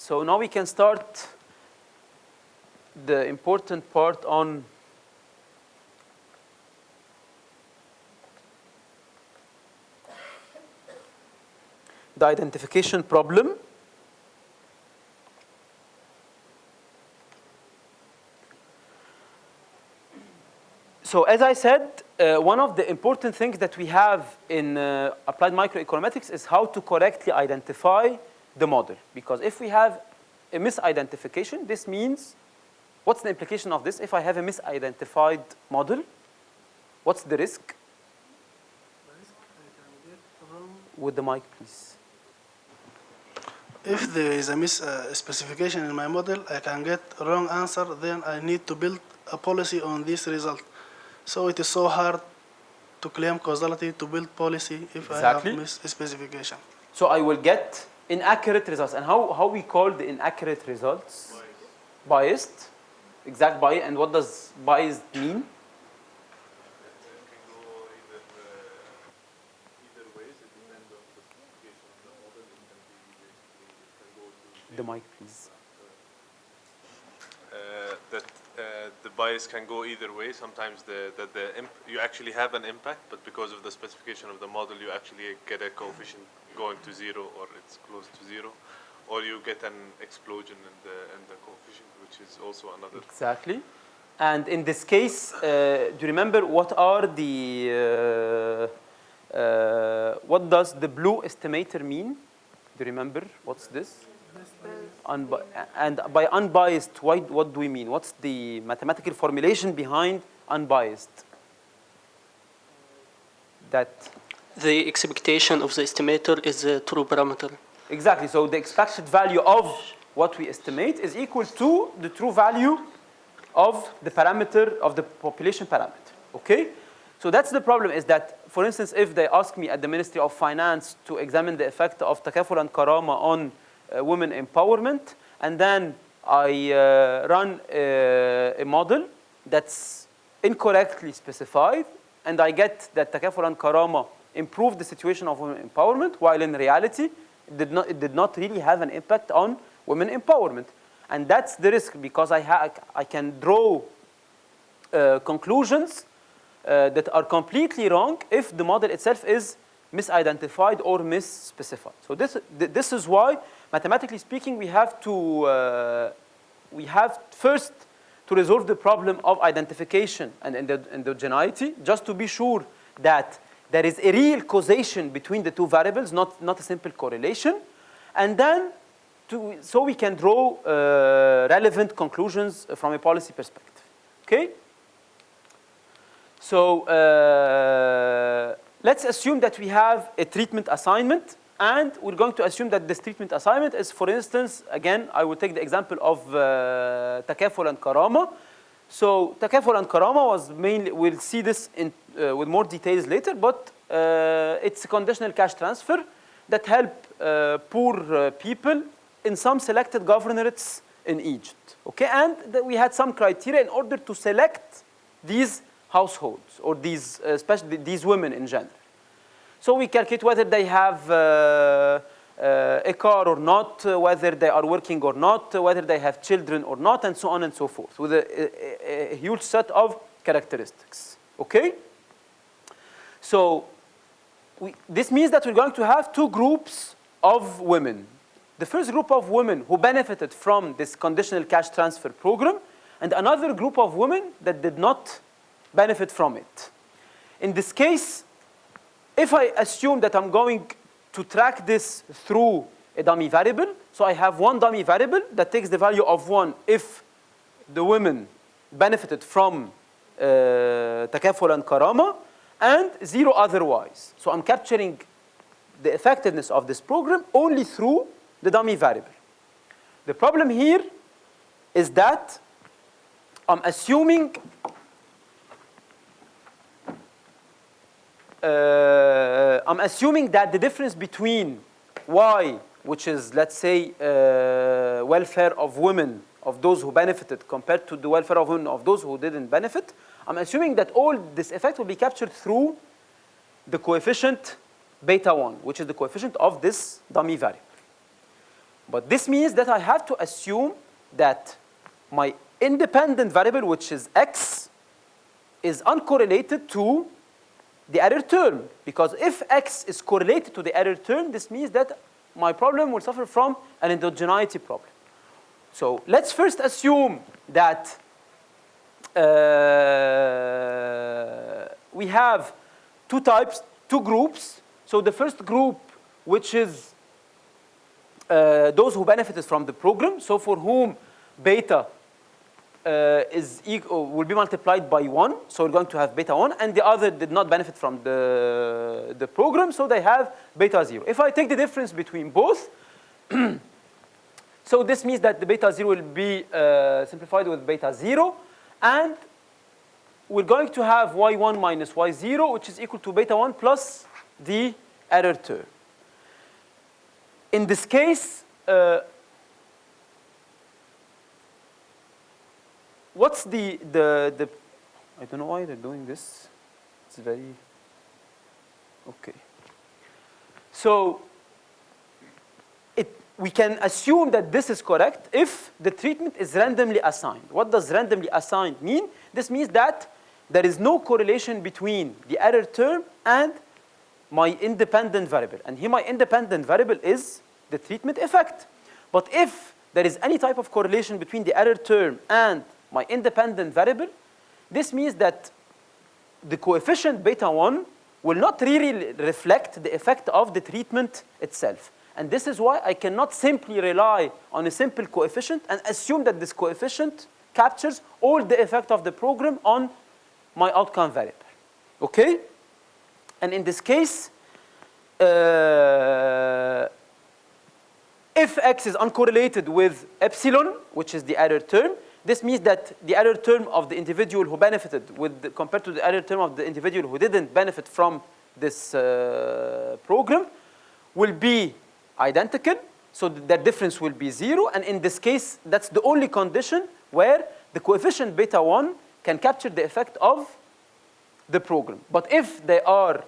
So now we can start the important part on the identification problem. So as I said, one of the important things that we have in applied microeconometrics is how to correctly identify the model. Because if we have a misidentification, this means, what's the implication of this? If I have a misidentified model, what's the risk? With the mic, please. If there is a misspecification in my model, I can get a wrong answer, then I need to build a policy on this result. So it is so hard to claim causality to build policy if Exactly. I have misspecification. So I will get inaccurate results. And how we call the inaccurate results? Biased. Exact bias. And what does biased mean? The mic, please. The bias can go either way. Sometimes you actually have an impact, but because of the specification of the model, you actually get a coefficient going to 0, or it's close to 0, or you get an explosion in the coefficient, which is also another. Exactly. And in this case, do you remember what are the what does the blue estimator mean? Do you remember what's this? And by unbiased, what do we mean? What's the mathematical formulation behind unbiased? That the expectation of the estimator is a true parameter. Exactly. So the expected value of what we estimate is equal to the true value of the parameter of the population parameter. Okay? So that's the problem, is that, for instance, if they ask me at the Ministry of Finance to examine the effect of Takaful and Karama on women empowerment, and then I run a model that's incorrectly specified, and I get that Takaful and Karama improved the situation of women empowerment, while in reality it did not really have an impact on women empowerment. And that's the risk, because I can draw conclusions that are completely wrong if the model itself is misidentified or misspecified. So this is why, mathematically speaking, we have first to resolve the problem of identification and endogeneity, just to be sure that there is a real causation between the two variables, not a simple correlation, and then so we can draw relevant conclusions from a policy perspective. Okay? So let's assume that we have a treatment assignment, and we're going to assume that this treatment assignment is, for instance, again, I will take the example of Takaful and Karama. So Takaful and Karama was mainly, we'll see this with more details later, but it's a conditional cash transfer that help poor people in some selected governorates in Egypt. Okay, and we had some criteria in order to select these households, or these, especially these women in general. So we calculate whether they have a car or not, whether they are working or not, whether they have children or not, and so on and so forth, with a huge set of characteristics. Okay? So this means that we're going to have two groups of women. The first group of women who benefited from this conditional cash transfer program, and another group of women that did not benefit from it. In this case, if I assume that I'm going to track this through a dummy variable, so I have one dummy variable that takes the value of 1 if the women benefited from Takaful and Karama, and 0 otherwise. So I'm capturing the effectiveness of this program only through the dummy variable. The problem here is that I'm assuming that the difference between Y, which is, let's say, welfare of women, of those who benefited, compared to the welfare of women of those who didn't benefit, I'm assuming that all this effect will be captured through the coefficient beta 1, which is the coefficient of this dummy variable. But this means that I have to assume that my independent variable, which is x, is uncorrelated to the error term. Because if x is correlated to the error term, this means that my problem will suffer from an endogeneity problem. So let's first assume that we have two types, two groups. So the first group, which is those who benefited from the program, so for whom beta will be multiplied by 1, so we're going to have beta 1, and the other did not benefit from the program, so they have beta 0. If I take the difference between both, so this means that the beta 0 will be simplified with beta 0, and we're going to have y1 minus y0, which is equal to beta 1 plus the error term. In this case, what's the I don't know why they're doing this. It's very okay. So we can assume that this is correct if the treatment is randomly assigned. What does randomly assigned mean? This means that there is no correlation between the error term and my independent variable. And here my independent variable is the treatment effect. But if there is any type of correlation between the error term and my independent variable, this means that the coefficient beta 1 will not really reflect the effect of the treatment itself. And this is why I cannot simply rely on a simple coefficient and assume that this coefficient captures all the effect of the program on my outcome variable. Okay? And in this case, if x is uncorrelated with epsilon, which is the error term, this means that the error term of the individual who benefited compared to the error term of the individual who didn't benefit from this program will be identical, so that difference will be 0, and in this case, that's the only condition where the coefficient beta 1 can capture the effect of the program. But if they are,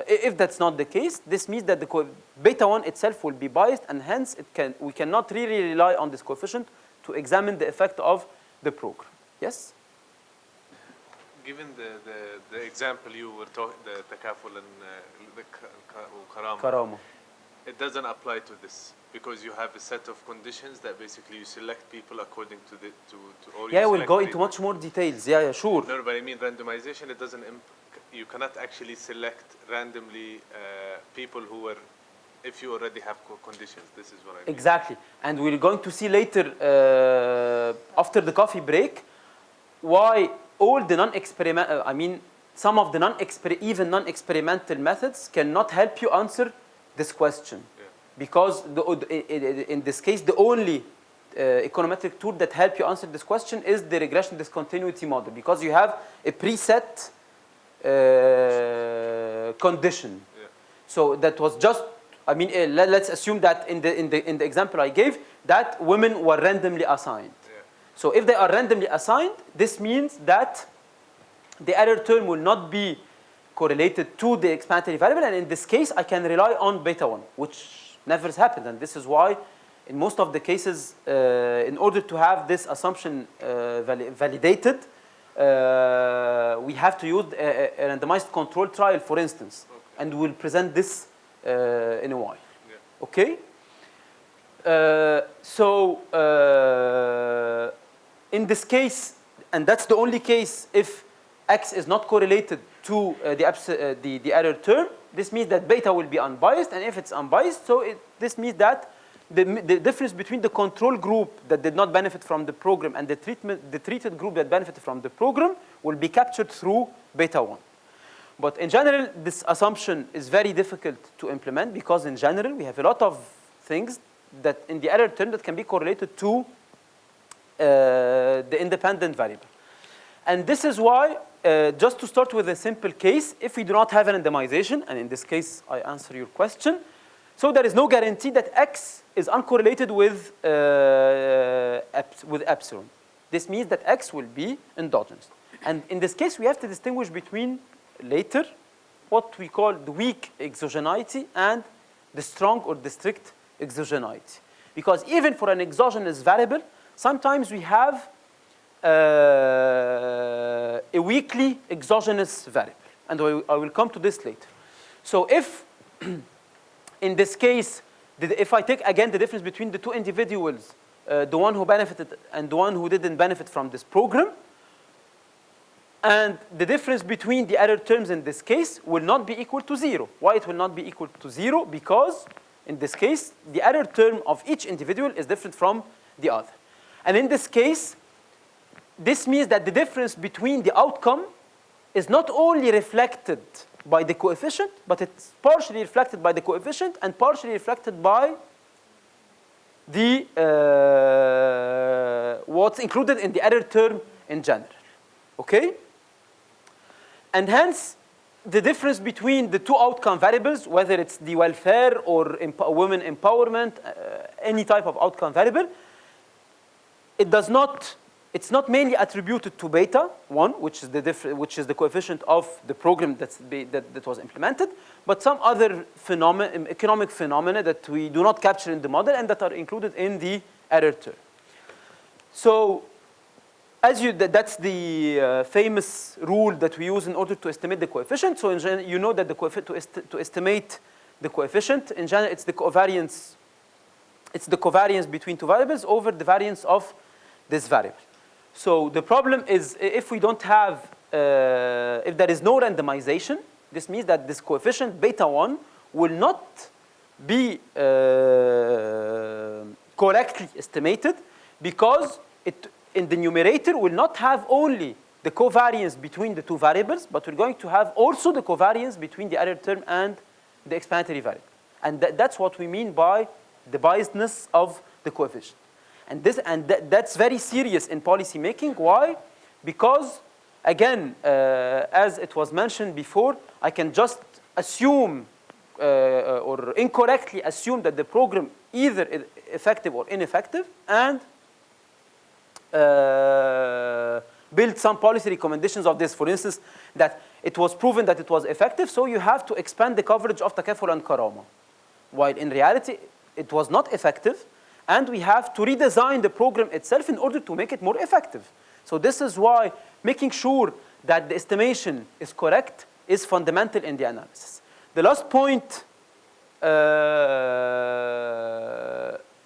if that's not the case, this means that the beta 1 itself will be biased, and hence we cannot really rely on this coefficient to examine the effect of the program. Yes? Given the example you were talking, the takaful and the karama, Karama. it doesn't apply to this because you have a set of conditions that basically you select people according to or Yeah, you we'll select go into people. much more details. Yeah, sure. No, but I mean randomization. It doesn't. You cannot actually select randomly people who were, if you already have conditions. This is what I mean. Exactly, and we're going to see later after the coffee break why all the non-experimental, I mean, some of the even non-experimental methods cannot help you answer this question, because in this case the only econometric tool that help you answer this question is the regression discontinuity model, because you have a preset condition. So that was just, I mean, let's assume that in the example I gave, that women were randomly assigned. So if they are randomly assigned, this means that the error term will not be correlated to the explanatory variable, and in this case, I can rely on beta 1, which never has happened, and this is why in most of the cases, in order to have this assumption validated, we have to use a randomized control trial, for instance, and we'll present this in a while. Okay? In this case, and that's the only case if x is not correlated to the error term, this means that beta will be unbiased, and if it's unbiased, so this means that the difference between the control group that did not benefit from the program and the treated group that benefited from the program will be captured through beta 1. But in general, this assumption is very difficult to implement, because in general, we have a lot of things that in the error term that can be correlated to the independent variable. And this is why, just to start with a simple case, if we do not have an randomization, and in this case, I answer your question, so there is no guarantee that x is uncorrelated with epsilon. This means that x will be endogenous. And in this case, we have to distinguish between, later, what we call the weak exogeneity and the strong or the strict exogeneity. Because even for an exogenous variable, sometimes we have a weakly exogenous variable. And I will come to this later. So if, in this case, if I take again the difference between the two individuals, the one who benefited and the one who didn't benefit from this program, and the difference between the error terms in this case will not be equal to 0. Why it will not be equal to 0? Because in this case, the error term of each individual is different from the other. And in this case, this means that the difference between the outcome is not only reflected by the coefficient, but it's partially reflected by the coefficient and partially reflected by the what's included in the error term in general. Okay? And hence, the difference between the two outcome variables, whether it's the welfare or women empowerment, any type of outcome variable, it's not mainly attributed to beta 1, which is the coefficient of the program that was implemented, but some other economic phenomena that we do not capture in the model and that are included in the error term. So, that's the famous rule that we use in order to estimate the coefficient. So in general, you know that to estimate the coefficient, in general, it's the covariance. It's the covariance between two variables over the variance of this variable. So the problem is if we don't have, if there is no randomization, this means that this coefficient beta 1 will not be correctly estimated because in the numerator will not have only the covariance between the two variables, but we're going to have also the covariance between the error term and the explanatory variable. And that's what we mean by the biasness of the coefficient. And that's very serious in policy making. Why? Because, again, as it was mentioned before, I can just assume or incorrectly assume that the program either is effective or ineffective and build some policy recommendations of this. For instance, that it was proven that it was effective, so you have to expand the coverage of Takaful and Karama. While in reality, it was not effective, and we have to redesign the program itself in order to make it more effective. So this is why making sure that the estimation is correct is fundamental in the analysis. The last point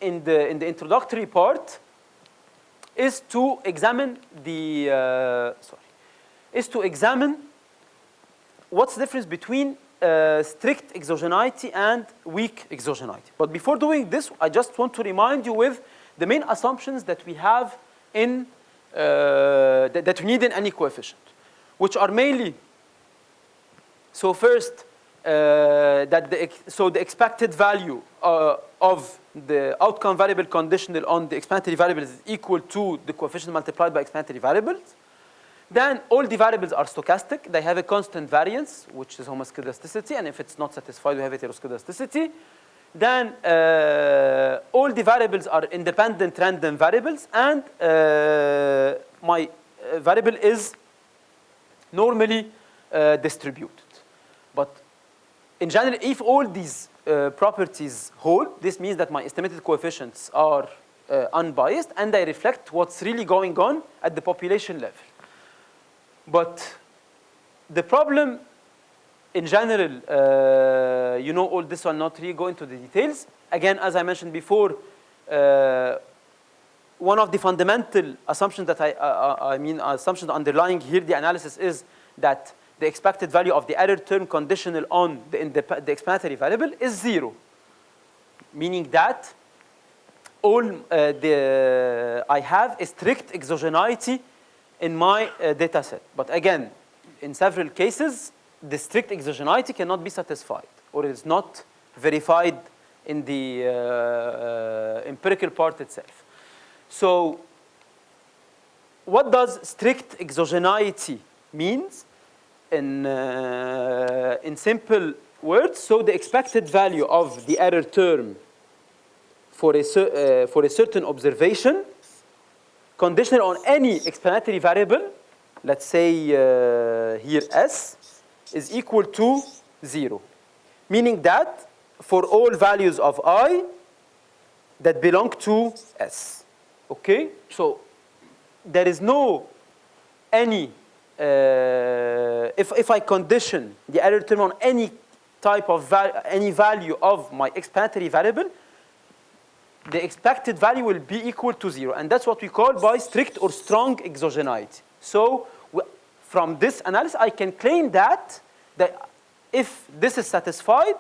in the introductory part is to examine what's the difference between strict exogeneity and weak exogeneity. But before doing this, I just want to remind you with the main assumptions that we have in that we need in any coefficient, which are mainly, so first, the expected value of the outcome variable conditional on the explanatory variable is equal to the coefficient multiplied by explanatory variables. Then all the variables are stochastic. They have a constant variance, which is homoscedasticity, and if it's not satisfied, we have heteroscedasticity. Then all the variables are independent random variables, and my variable is normally distributed. But in general, if all these properties hold, this means that my estimated coefficients are unbiased, and they reflect what's really going on at the population level. But the problem, in general, you know all this, I'll not really go into the details. Again, as I mentioned before, one of the fundamental assumptions that assumptions underlying here the analysis is that the expected value of the error term conditional on the explanatory variable is 0, meaning that I have a strict exogeneity in my data set. But again, in several cases, the strict exogeneity cannot be satisfied, or it is not verified in the empirical part itself. So what does strict exogeneity means? In simple words, so the expected value of the error term for a certain observation conditional on any explanatory variable, let's say here S, is equal to 0. Meaning that for all values of I, that belong to S. Okay? So there is no any, if I condition the error term on any type of any value of my explanatory variable, the expected value will be equal to 0. And that's what we call by strict or strong exogeneity. So from this analysis, I can claim that if this is satisfied,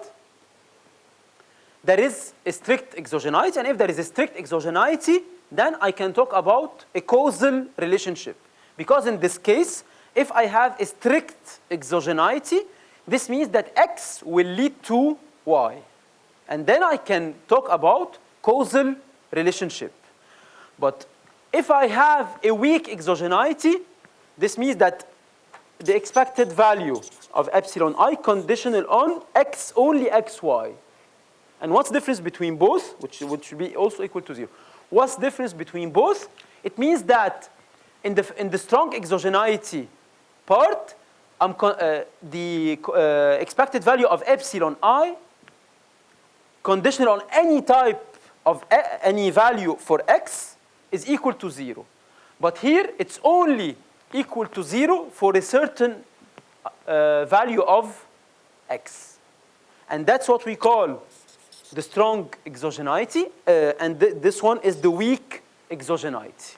there is a strict exogeneity. And if there is a strict exogeneity, then I can talk about a causal relationship. Because in this case, if I have a strict exogeneity, this means that X will lead to Y. And then I can talk about causal relationship. But if I have a weak exogeneity, this means that the expected value of epsilon I conditional on X, only XY. And what's the difference between both, which should be also equal to 0? What's the difference between both? It means that in the strong exogeneity part, the expected value of epsilon I conditional on any type of any value for X is equal to 0. But here, it's only equal to 0 for a certain value of X. And that's what we call the strong exogeneity, and this one is the weak exogeneity.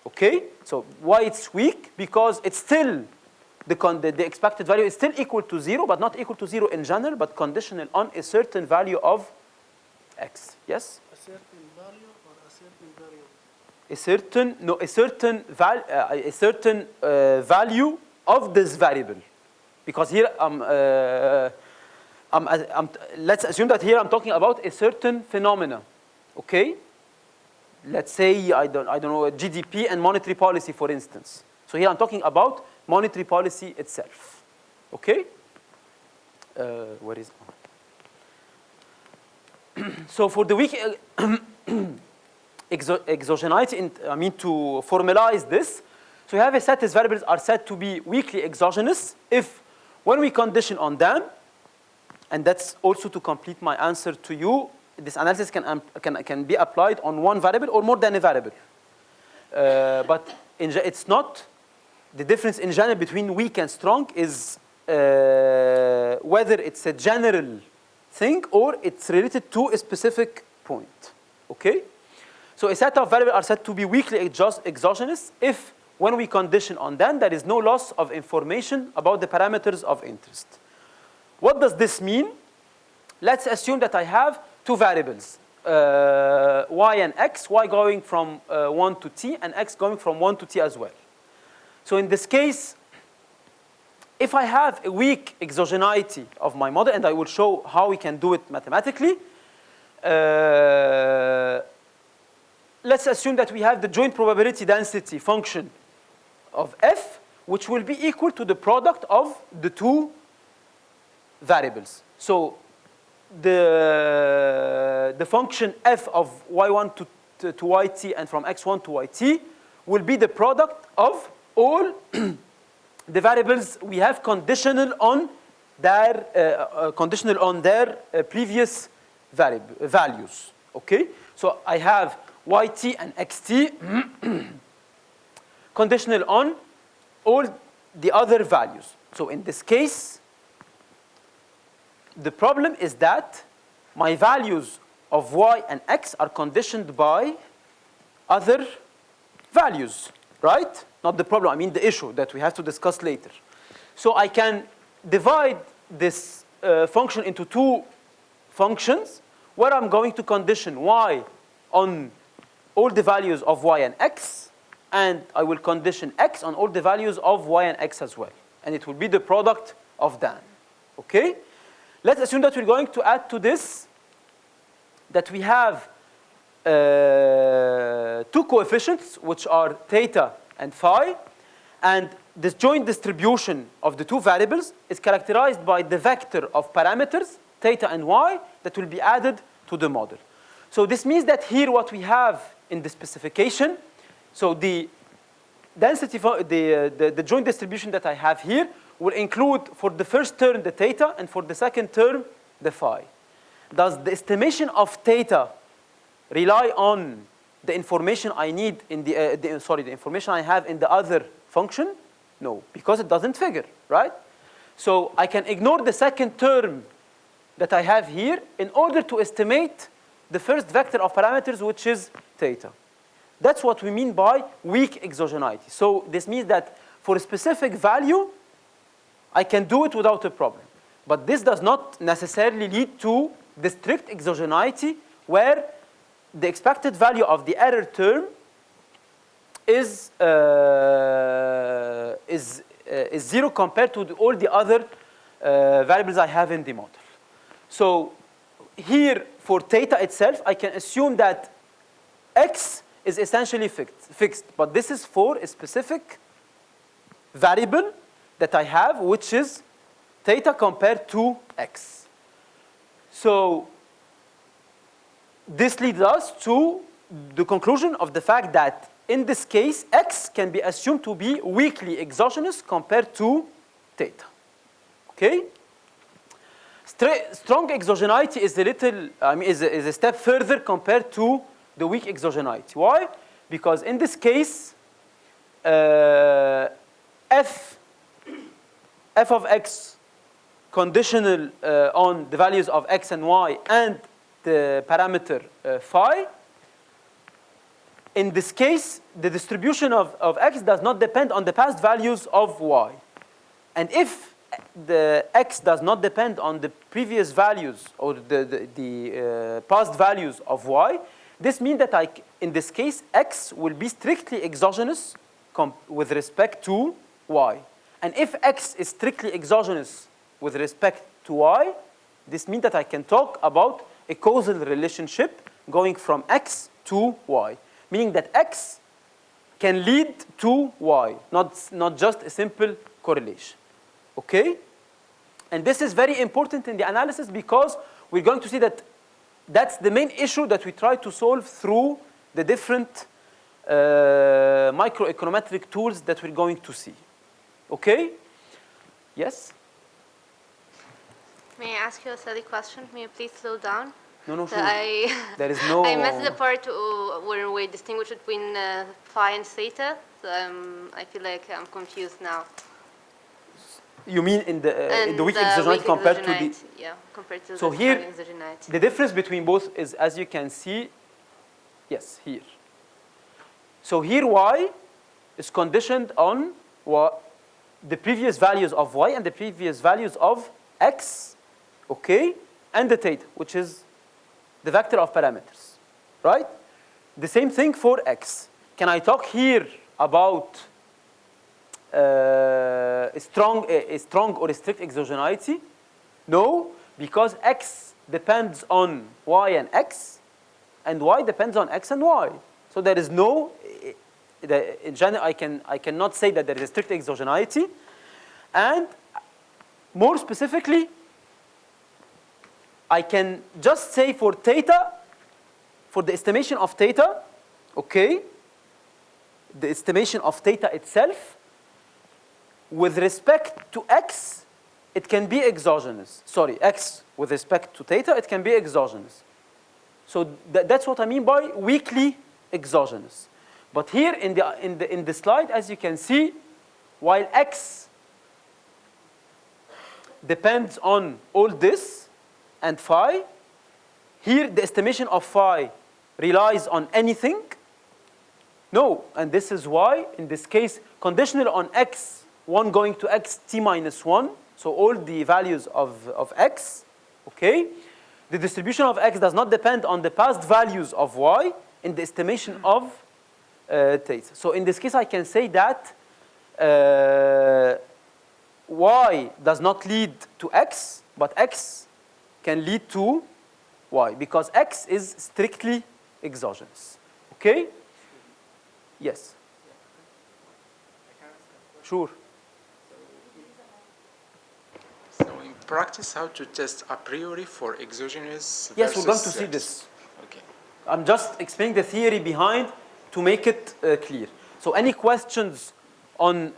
Okay? So why it's weak? Because it's still, the expected value is still equal to 0, but not equal to 0 in general, but conditional on a certain value of X. Yes? A certain value or a certain variable? A certain value of this variable. Because here let's assume that here I'm talking about a certain phenomena. Okay? Let's say I don't know, GDP and monetary policy, for instance. So here I'm talking about monetary policy itself. Okay? Where is so for the weak exogeneity, to formalize this, so you have a set, these variables are said to be weakly exogenous if, when we condition on them, and that's also to complete my answer to you, this analysis can be applied on one variable or more than a variable. But it's not, the difference in general between weak and strong is whether it's a general thing or it's related to a specific point. Okay? So a set of variables are said to be weakly exogenous if, when we condition on them, there is no loss of information about the parameters of interest. What does this mean? Let's assume that I have two variables, y and x, y going from 1 to t, and x going from 1 to t as well. So in this case, if I have a weak exogeneity of my model, and I will show how we can do it mathematically, let's assume that we have the joint probability density function of f, which will be equal to the product of the two variables. So the function f of y1 to yt and from x1 to yt will be the product of all the variables we have conditional on their previous values. Okay, so I have yt and xt conditional on all the other values. So in this case, the problem is that my values of y and x are conditioned by other values, right? Not the problem, I mean the issue that we have to discuss later. So I can divide this function into two functions where I'm going to condition y on all the values of y and x, and I will condition x on all the values of y and x as well. And it will be the product of them. Okay? Let's assume that we're going to add to this that we have two coefficients, which are theta and phi, and this joint distribution of the two variables is characterized by the vector of parameters, theta and y, that will be added to the model. So this means that here what we have in the specification, so the density, the joint distribution that I have here will include for the first term the theta and for the second term the phi. Does the estimation of theta rely on the information I need in the information I have in the other function? No, because it doesn't figure, right? So I can ignore the second term that I have here in order to estimate the first vector of parameters, which is theta. That's what we mean by weak exogeneity. So this means that for a specific value, I can do it without a problem. But this does not necessarily lead to the strict exogeneity where the expected value of the error term is zero compared to all the other variables I have in the model. So here for theta itself, I can assume that x is essentially fixed, but this is for a specific variable that I have, which is theta compared to x. So this leads us to the conclusion of the fact that in this case, x can be assumed to be weakly exogenous compared to theta. Okay? Strong exogeneity is a step further compared to the weak exogeneity. Why? Because in this case, f of x conditional on the values of x and y and the parameter phi. In this case, the distribution of x does not depend on the past values of y. And if the x does not depend on the previous values or the past values of y, this means that in this case, x will be strictly exogenous with respect to y. And if x is strictly exogenous with respect to y, this means that I can talk about a causal relationship going from x to y, meaning that x can lead to y, not just a simple correlation. Okay? And this is very important in the analysis because we're going to see that that's the main issue that we try to solve through the different microeconometric tools that we're going to see. Okay? Yes? May I ask you a silly question? May you please slow down? No, So sure. There is no... I missed the part where we distinguish between phi and theta. So I feel like I'm confused now. You mean in the weak exogenite compared to the... Yeah, compared to So the here, strong exogenite. the difference between both is, as you can see, yes, here. So here y is conditioned on the previous values of y and the previous values of x, okay, and the theta, which is the vector of parameters, right? The same thing for x. Can I talk here about a strong or a strict exogeneity? No, because x depends on y and x, and y depends on x and y. So there is no, in general, I cannot say that there is a strict exogeneity. And more specifically, I can just say for theta, for the estimation of theta, okay, the estimation of theta itself, with respect to x, it can be exogenous. Sorry, x with respect to theta, it can be exogenous. So that's what I mean by weakly exogenous. But here in the slide, as you can see, while x depends on all this and phi, here the estimation of phi relies on anything. No, and this is why, in this case, conditional on x, 1 going to x t minus 1, so all the values of x, okay? The distribution of x does not depend on the past values of y in the estimation of theta. So in this case, I can say that y does not lead to x, but x can lead to y, because x is strictly exogenous. Okay? Yes. Sure. So in practice, how to test a priori for exogenous Yes, we're going to versus see this. Okay. I'm just explaining the theory behind to make it clear. So any questions on,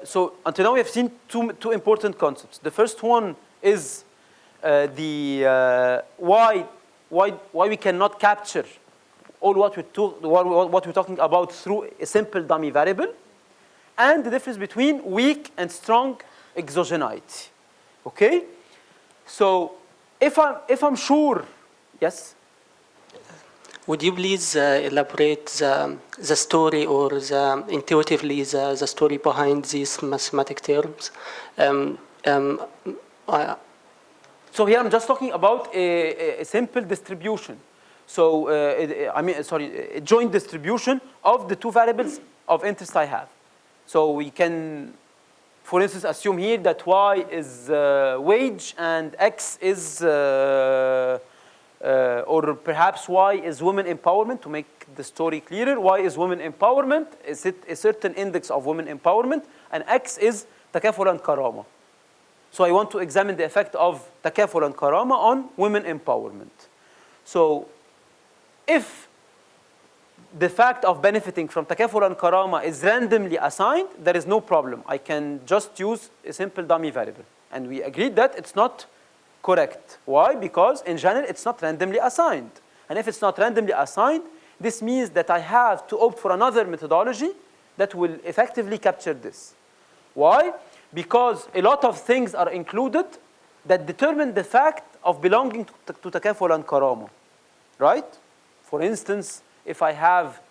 so until now we have seen two important concepts. The first one is why we cannot capture all what we're talking about through a simple dummy variable, and the difference between weak and strong exogeneity. Okay? So if I'm sure, yes? Would you please elaborate the story or intuitively the story behind these mathematic terms? So here I'm just talking about a simple distribution. So a joint distribution of the two variables of interest I have. So we can, for instance, assume here that y is wage and x is, or perhaps y is women empowerment, to make the story clearer. Y is women empowerment, is it a certain index of women empowerment, and x is takaful and karama. So I want to examine the effect of takaful and karama on women empowerment. So if the fact of benefiting from takaful and karama is randomly assigned, there is no problem. I can just use a simple dummy variable. And we agreed that it's not correct. Why? Because in general, it's not randomly assigned. And if it's not randomly assigned, this means that I have to opt for another methodology that will effectively capture this. Why? Because a lot of things are included that determine the fact of belonging to takaful and karama, right? For instance, if I have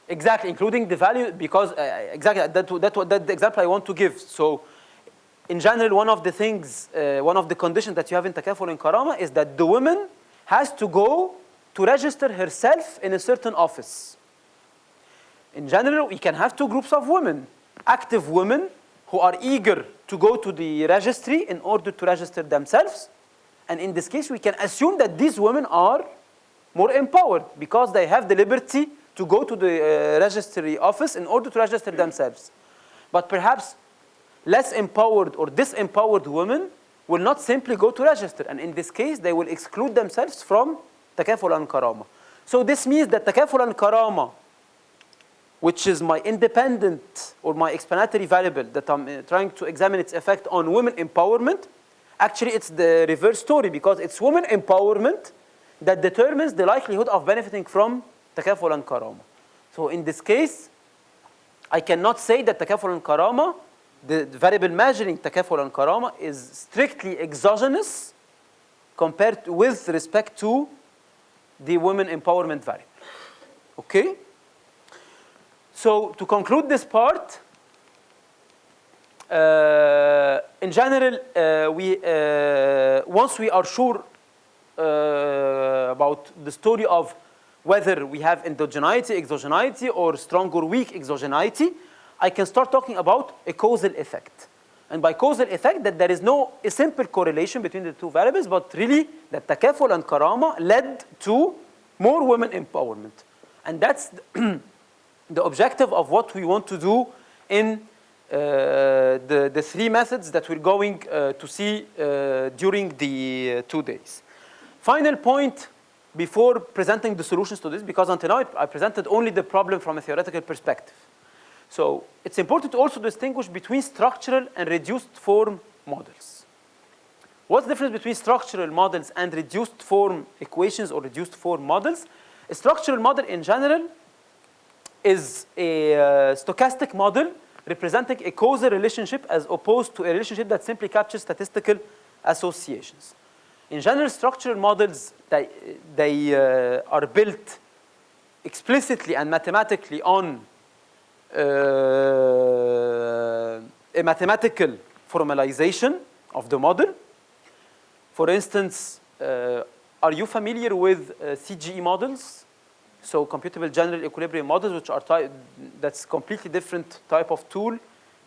exactly, including the value, because exactly that's the example I want to give. So in general, one of the things, one of the conditions that you have in takaful and karama is that the woman has to go to register herself in a certain office. In general, we can have two groups of women. Active women who are eager to go to the registry in order to register themselves. And in this case, we can assume that these women are more empowered because they have the liberty to go to the registry office in order to register themselves. But perhaps less empowered or disempowered women will not simply go to register. And in this case, they will exclude themselves from takaful and karama. So this means that takaful and karama, which is my independent or my explanatory variable that I'm trying to examine its effect on women empowerment, actually it's the reverse story, because it's women empowerment that determines the likelihood of benefiting from takaful and karama. So in this case, I cannot say that takaful and karama, the variable measuring takaful and karama, is strictly exogenous compared with respect to the women empowerment variable. Okay? So to conclude this part, in general, once we are sure about the story of whether we have endogeneity, exogeneity, or strong or weak exogeneity, I can start talking about a causal effect. And by causal effect, that there is no a simple correlation between the two variables, but really that takaful and karama led to more women empowerment. And that's the objective of what we want to do in the three methods that we're going to see during the 2 days. Final point before presenting the solutions to this, because until now I presented only the problem from a theoretical perspective. So it's important to also distinguish between structural and reduced form models. What's the difference between structural models and reduced form equations or reduced form models? A structural model in general is a stochastic model representing a causal relationship as opposed to a relationship that simply captures statistical associations. In general, structural models, they are built explicitly and mathematically on a mathematical formalization of the model. For instance, are you familiar with CGE models? So computable general equilibrium models, which are that's completely different type of tool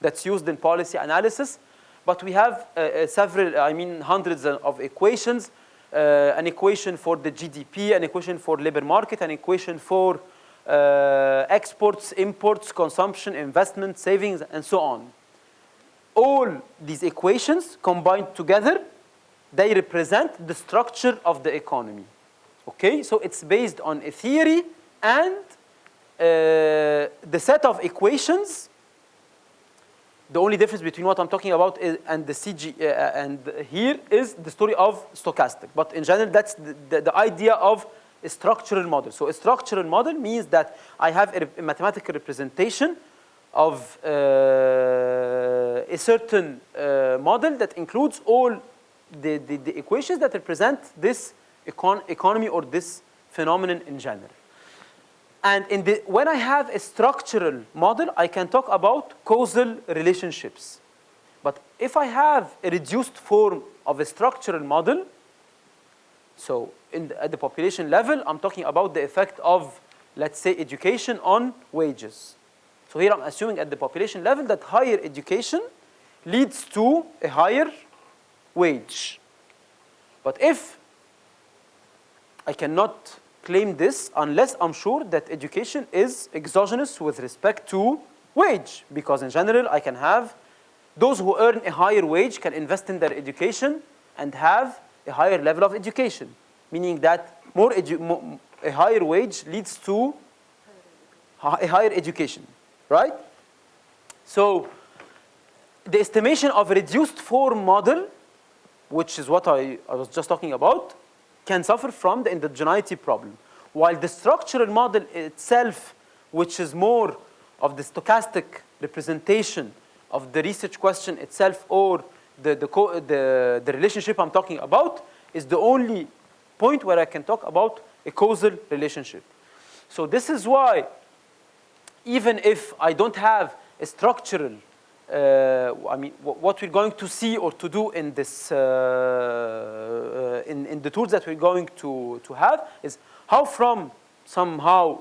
that's used in policy analysis. But we have hundreds of equations, an equation for the GDP, an equation for labor market, an equation for exports, imports, consumption, investment, savings, and so on. All these equations combined together, they represent the structure of the economy. Okay, so it's based on a theory and the set of equations, The only difference between what I'm talking about and the CG and here is the story of stochastic. But in general, that's the idea of a structural model. So a structural model means that I have a mathematical representation of a certain model that includes all the equations that represent this economy or this phenomenon in general. And when I have a structural model, I can talk about causal relationships. But if I have a reduced form of a structural model, so at the population level, I'm talking about the effect of, let's say, education on wages. So here I'm assuming at the population level that higher education leads to a higher wage. But if I cannot claim this unless I'm sure that education is exogenous with respect to wage, because in general I can have those who earn a higher wage can invest in their education and have a higher level of education, meaning that a higher wage leads to a higher education, right? So the estimation of a reduced form model, which is what I was just talking about, can suffer from the endogeneity problem. While the structural model itself, which is more of the stochastic representation of the research question itself or the relationship I'm talking about, is the only point where I can talk about a causal relationship. So this is why even if I don't have a structural, I mean, what we're going to see or to do in this, in the tools that we're going to have is how from somehow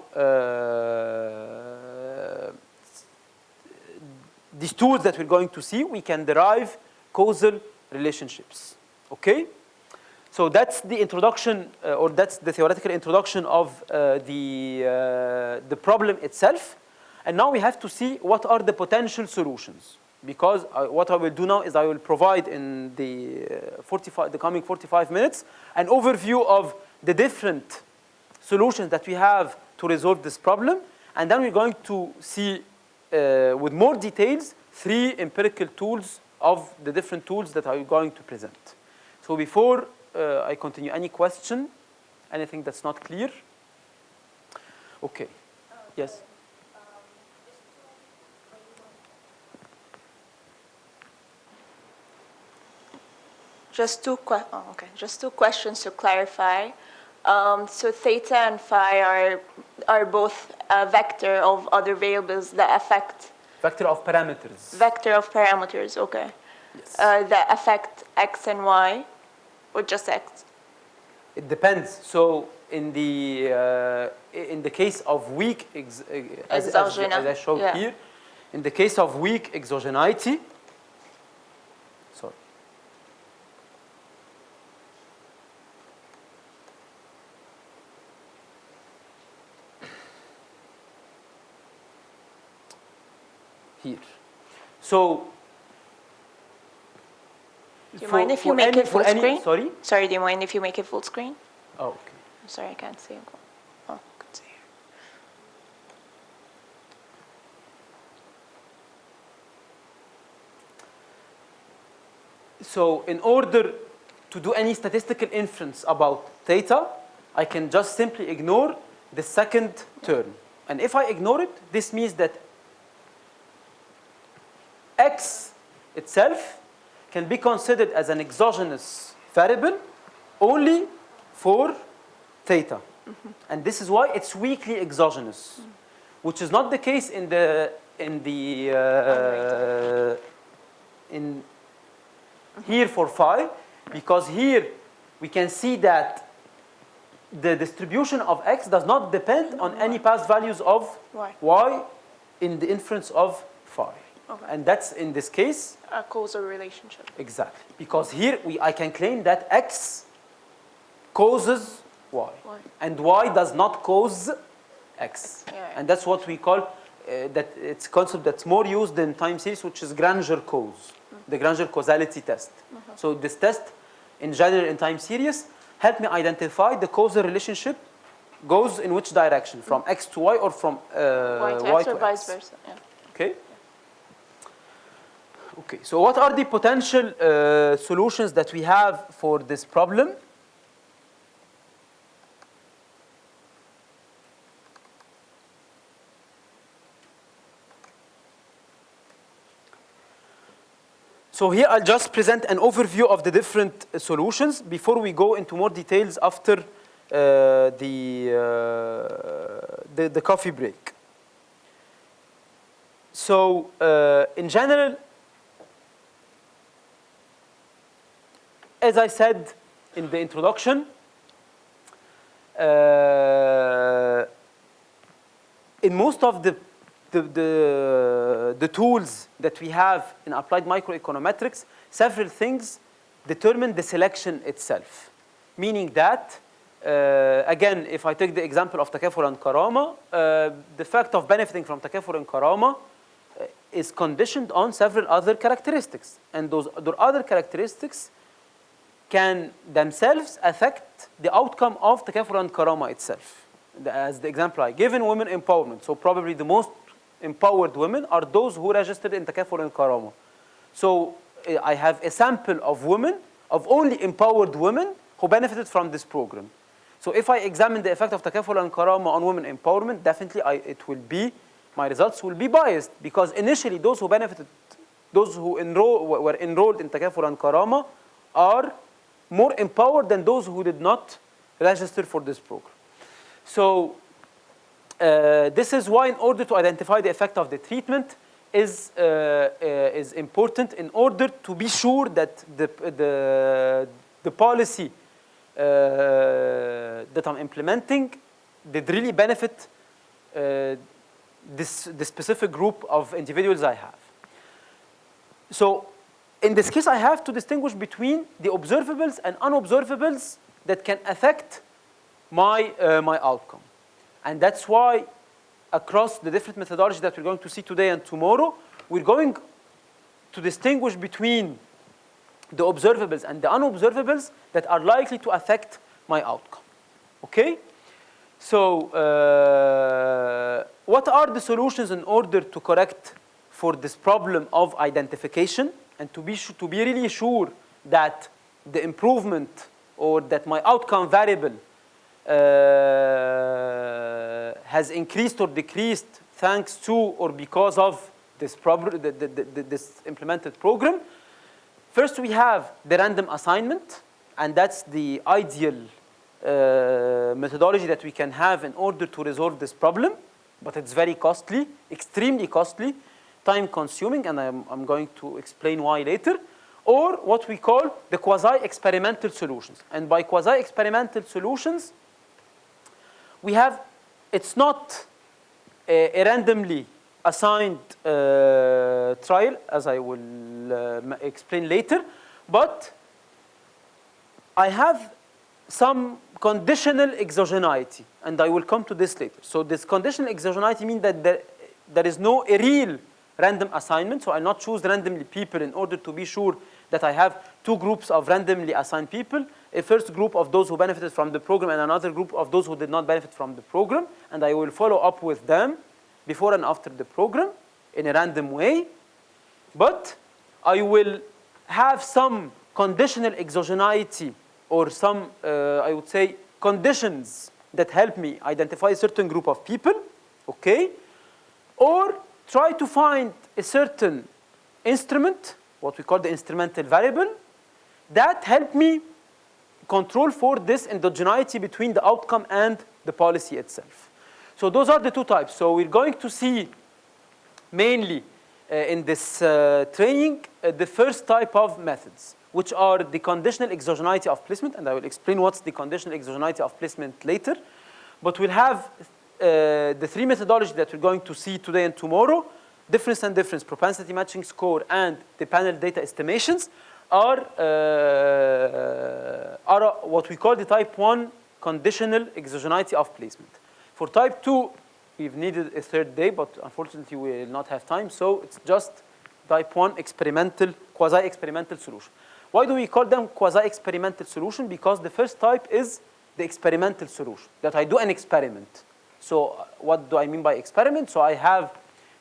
these tools that we're going to see, we can derive causal relationships, okay? So that's the introduction, or that's the theoretical introduction of the problem itself. And now we have to see what are the potential solutions. Because what I will do now is I will provide in the coming 45 minutes an overview of the different solutions that we have to resolve this problem. And then we're going to see with more details 3 empirical tools of the different tools that I'm going to present. So before I continue, any question? Anything that's not clear? Okay. Yes. Just two questions to clarify. So theta and phi are both a vector of other variables that affect. Vector of parameters. Vector of parameters. Okay. Yes. That affect x and y, or just x? It depends. So in the case of weak as I showed here, in the case of weak exogeneity. Sorry. Here. So do you mind if you make it full screen? Sorry? Sorry, do you mind if you make it full screen? Oh, okay. I'm sorry, I can't see it. Oh, I can see here. So in order to do any statistical inference about theta, I can just simply ignore the second term. And if I ignore it, this means that x itself can be considered as an exogenous variable only for theta. Mm-hmm. And this is why it's weakly exogenous, which is not the case in here for phi, because here we can see that the distribution of x does not depend on any past values of y in the inference of phi. Okay. And that's, in this case, a causal relationship. Exactly. Because here I can claim that x causes y. And y does not cause x. Yeah. And that's what we call, that it's a concept that's more used in time series, which is Granger cause, the Granger causality test. So this test, in general in time series, helped me identify the causal relationship goes in which direction, from x to y or from Y to x or vice versa. Yeah. Okay? Okay, so what are the potential solutions that we have for this problem? So here I'll just present an overview of the different solutions before we go into more details after the coffee break. So in general, as I said in the introduction, in most of the tools that we have in applied microeconometrics, several things determine the selection itself. Meaning that, again, if I take the example of Takaful and Karama, the fact of benefiting from Takaful and Karama is conditioned on several other characteristics. And those other characteristics can themselves affect the outcome of Takaful and Karama itself. As the example I give in women empowerment. So probably the most empowered women are those who registered in Takaful and Karama. So I have a sample of women, of only empowered women who benefited from this program. So if I examine the effect of Takaful and Karama on women empowerment, definitely my results will be biased, because initially those who benefited, those who were enrolled in Takaful and Karama are more empowered than those who did not register for this program. So this is why, in order to identify the effect of the treatment, is important in order to be sure that the policy that I'm implementing did really benefit the specific group of individuals I have. So in this case, I have to distinguish between the observables and unobservables that can affect my outcome. And that's why across the different methodologies that we're going to see today and tomorrow, we're going to distinguish between the observables and the unobservables that are likely to affect my outcome. Okay? So what are the solutions in order to correct for this problem of identification, and to be really sure that the improvement or that my outcome variable has increased or decreased thanks to or because of this this implemented program? First, we have the random assignment, and that's the ideal methodology that we can have in order to resolve this problem, but it's very costly, extremely costly, time-consuming, and I'm going to explain why later. Or what we call the quasi-experimental solutions. And by quasi-experimental solutions, we have, it's not a randomly assigned trial, as I will explain later, but I have some conditional exogeneity, and I will come to this later. So this conditional exogeneity means that there is no a real random assignment, so I'll not choose randomly people in order to be sure that I have two groups of randomly assigned people, a first group of those who benefited from the program and another group of those who did not benefit from the program, and I will follow up with them before and after the program in a random way. But I will have some conditional exogeneity or some, I would say, conditions that help me identify a certain group of people, okay? Or try to find a certain instrument, what we call the instrumental variable, that help me control for this endogeneity between the outcome and the policy itself. So those are the two types. So we're going to see mainly in this training the first type of methods, which are the conditional exogeneity of placement, and I will explain what's the conditional exogeneity of placement later. But we'll have the three methodologies that we're going to see today and tomorrow: difference and difference, propensity matching score, and the panel data estimations are what we call the type 1 conditional exogeneity of placement. For type 2, we've needed a third day, but unfortunately we will not have time, so it's just type 1 experimental, quasi-experimental solution. Why do we call them quasi-experimental solution? Because the first type is the experimental solution, that I do an experiment. So what do I mean by experiment? So I have,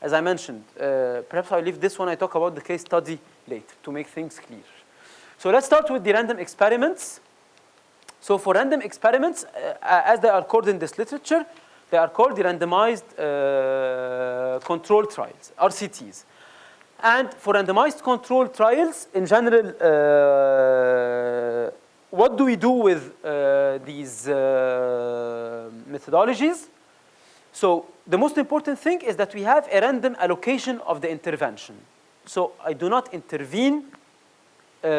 as I mentioned, perhaps I'll leave this one, I talk about the case study later to make things clear. So let's start with the random experiments. So for random experiments, as they are called in this literature, they are called the randomized control trials, RCTs. And for randomized control trials, in general, what do we do with these methodologies? So the most important thing is that we have a random allocation of the intervention. So I do not intervene in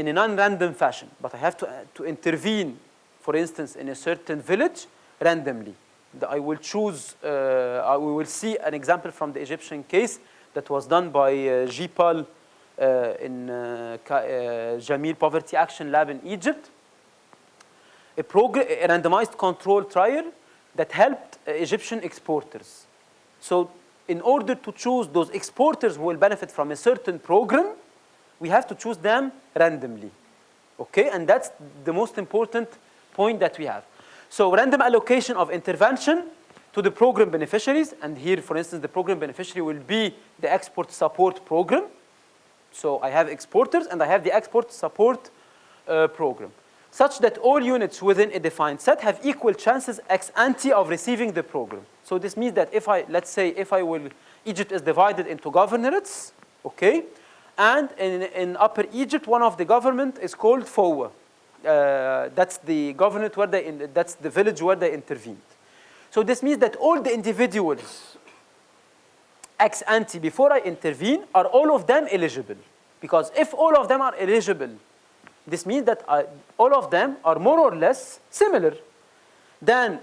a non-random fashion, but I have to intervene, for instance, in a certain village randomly. I will choose, we will see an example from the Egyptian case that was done by GPAL in Jamil Poverty Action Lab in Egypt. A randomized control trial that helped Egyptian exporters. So in order to choose those exporters who will benefit from a certain program, we have to choose them randomly. Okay, and that's the most important point that we have. So random allocation of intervention to the program beneficiaries, and here, for instance, the program beneficiary will be the export support program. So I have exporters and I have the export support program, such that all units within a defined set have equal chances ex ante of receiving the program. So this means that if let's say Egypt is divided into governorates, okay, and in Upper Egypt, one of the government is called FOA. That's the governorate where that's the village where they intervened. So this means that all the individuals ex ante before I intervene are all of them eligible. Because if all of them are eligible, this means that all of them are more or less similar. Then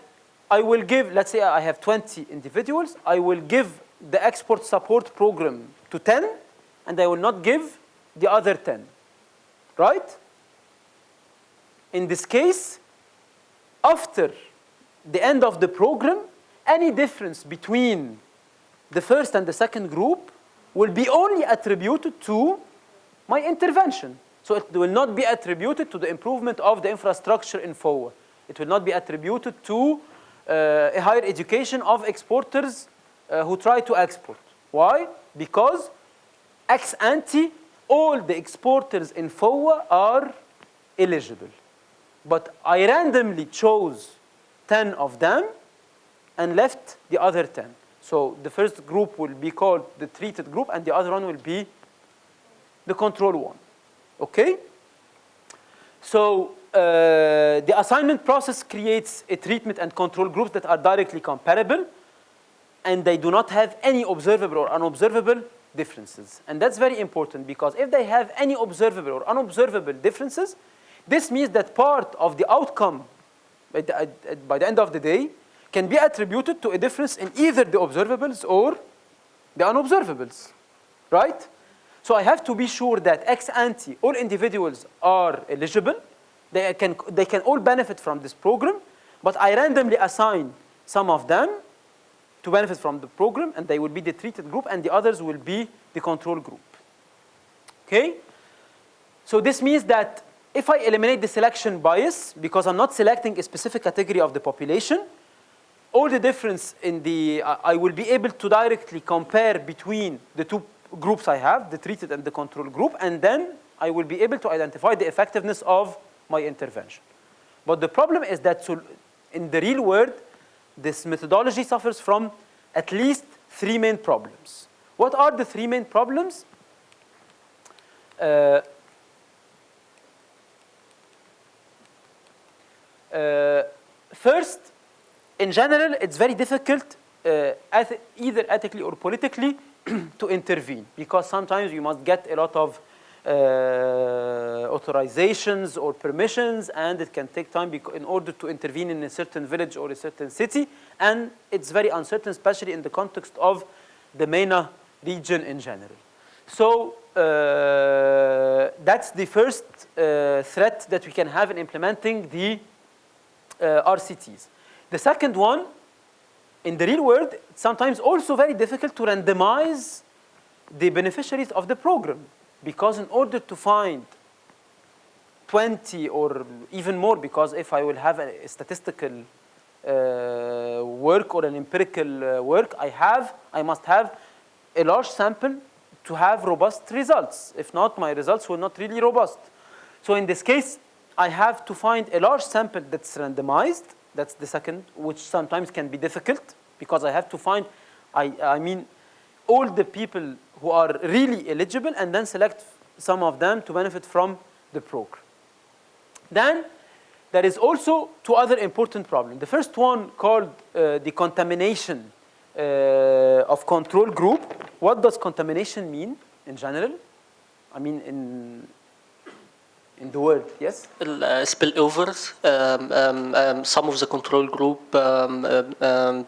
I will give, let's say I have 20 individuals, I will give the export support program to 10, and I will not give the other 10, right? In this case, after the end of the program, any difference between the first and the second group will be only attributed to my intervention. So it will not be attributed to the improvement of the infrastructure in FOA. It will not be attributed to a higher education of exporters who try to export. Why? Because ex ante, all the exporters in FOA are eligible. But I randomly chose 10 of them and left the other 10. So the first group will be called the treated group, and the other one will be the control one. Okay? So the assignment process creates a treatment and control groups that are directly comparable, and they do not have any observable or unobservable differences. And that's very important, because if they have any observable or unobservable differences, this means that part of the outcome by the end of the day can be attributed to a difference in either the observables or the unobservables, right? So I have to be sure that ex ante, all individuals are eligible. They can all benefit from this program, but I randomly assign some of them to benefit from the program, and they will be the treated group, and the others will be the control group. Okay? So this means that if I eliminate the selection bias, because I'm not selecting a specific category of the population, all the difference in I will be able to directly compare between the two groups I have, the treated and the control group, and then I will be able to identify the effectiveness of my intervention. But the problem is that in the real world, this methodology suffers from at least 3 main problems. What are the 3 main problems? First, in general, it's very difficult, either ethically or politically, to intervene, because sometimes you must get a lot of authorizations or permissions, and it can take time in order to intervene in a certain village or a certain city, and it's very uncertain, especially in the context of the MENA region in general. So that's the first threat that we can have in implementing the RCTs. The second one, in the real world, it's sometimes also very difficult to randomize the beneficiaries of the program, because in order to find 20 or even more, because if I will have a statistical work or an empirical work, I must have a large sample to have robust results. If not, my results were not really robust. So in this case, I have to find a large sample that's randomized. That's the second, which sometimes can be difficult because I have to find, I mean, all the people who are really eligible and then select some of them to benefit from the program. Then there is also two other important problems. The first one called the contamination of control group. What does contamination mean in general? I mean in the word, yes? Spillovers. Some of the control group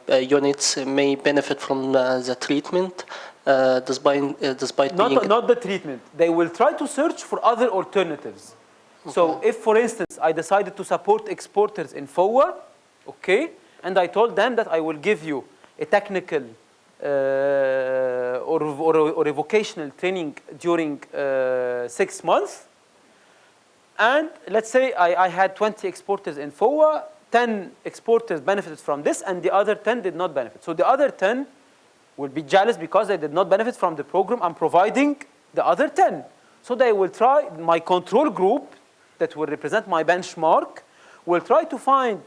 units may benefit from the treatment, despite being... Not the treatment. They will try to search for other alternatives. Okay. So if, for instance, I decided to support exporters in FOA, okay, and I told them that I will give you a technical or a vocational training during 6 months, and let's say I had 20 exporters in FOA, 10 exporters benefited from this, and the other 10 did not benefit. So the other 10 will be jealous because they did not benefit from the program I'm providing the other 10. So they will try, my control group that will represent my benchmark will try to find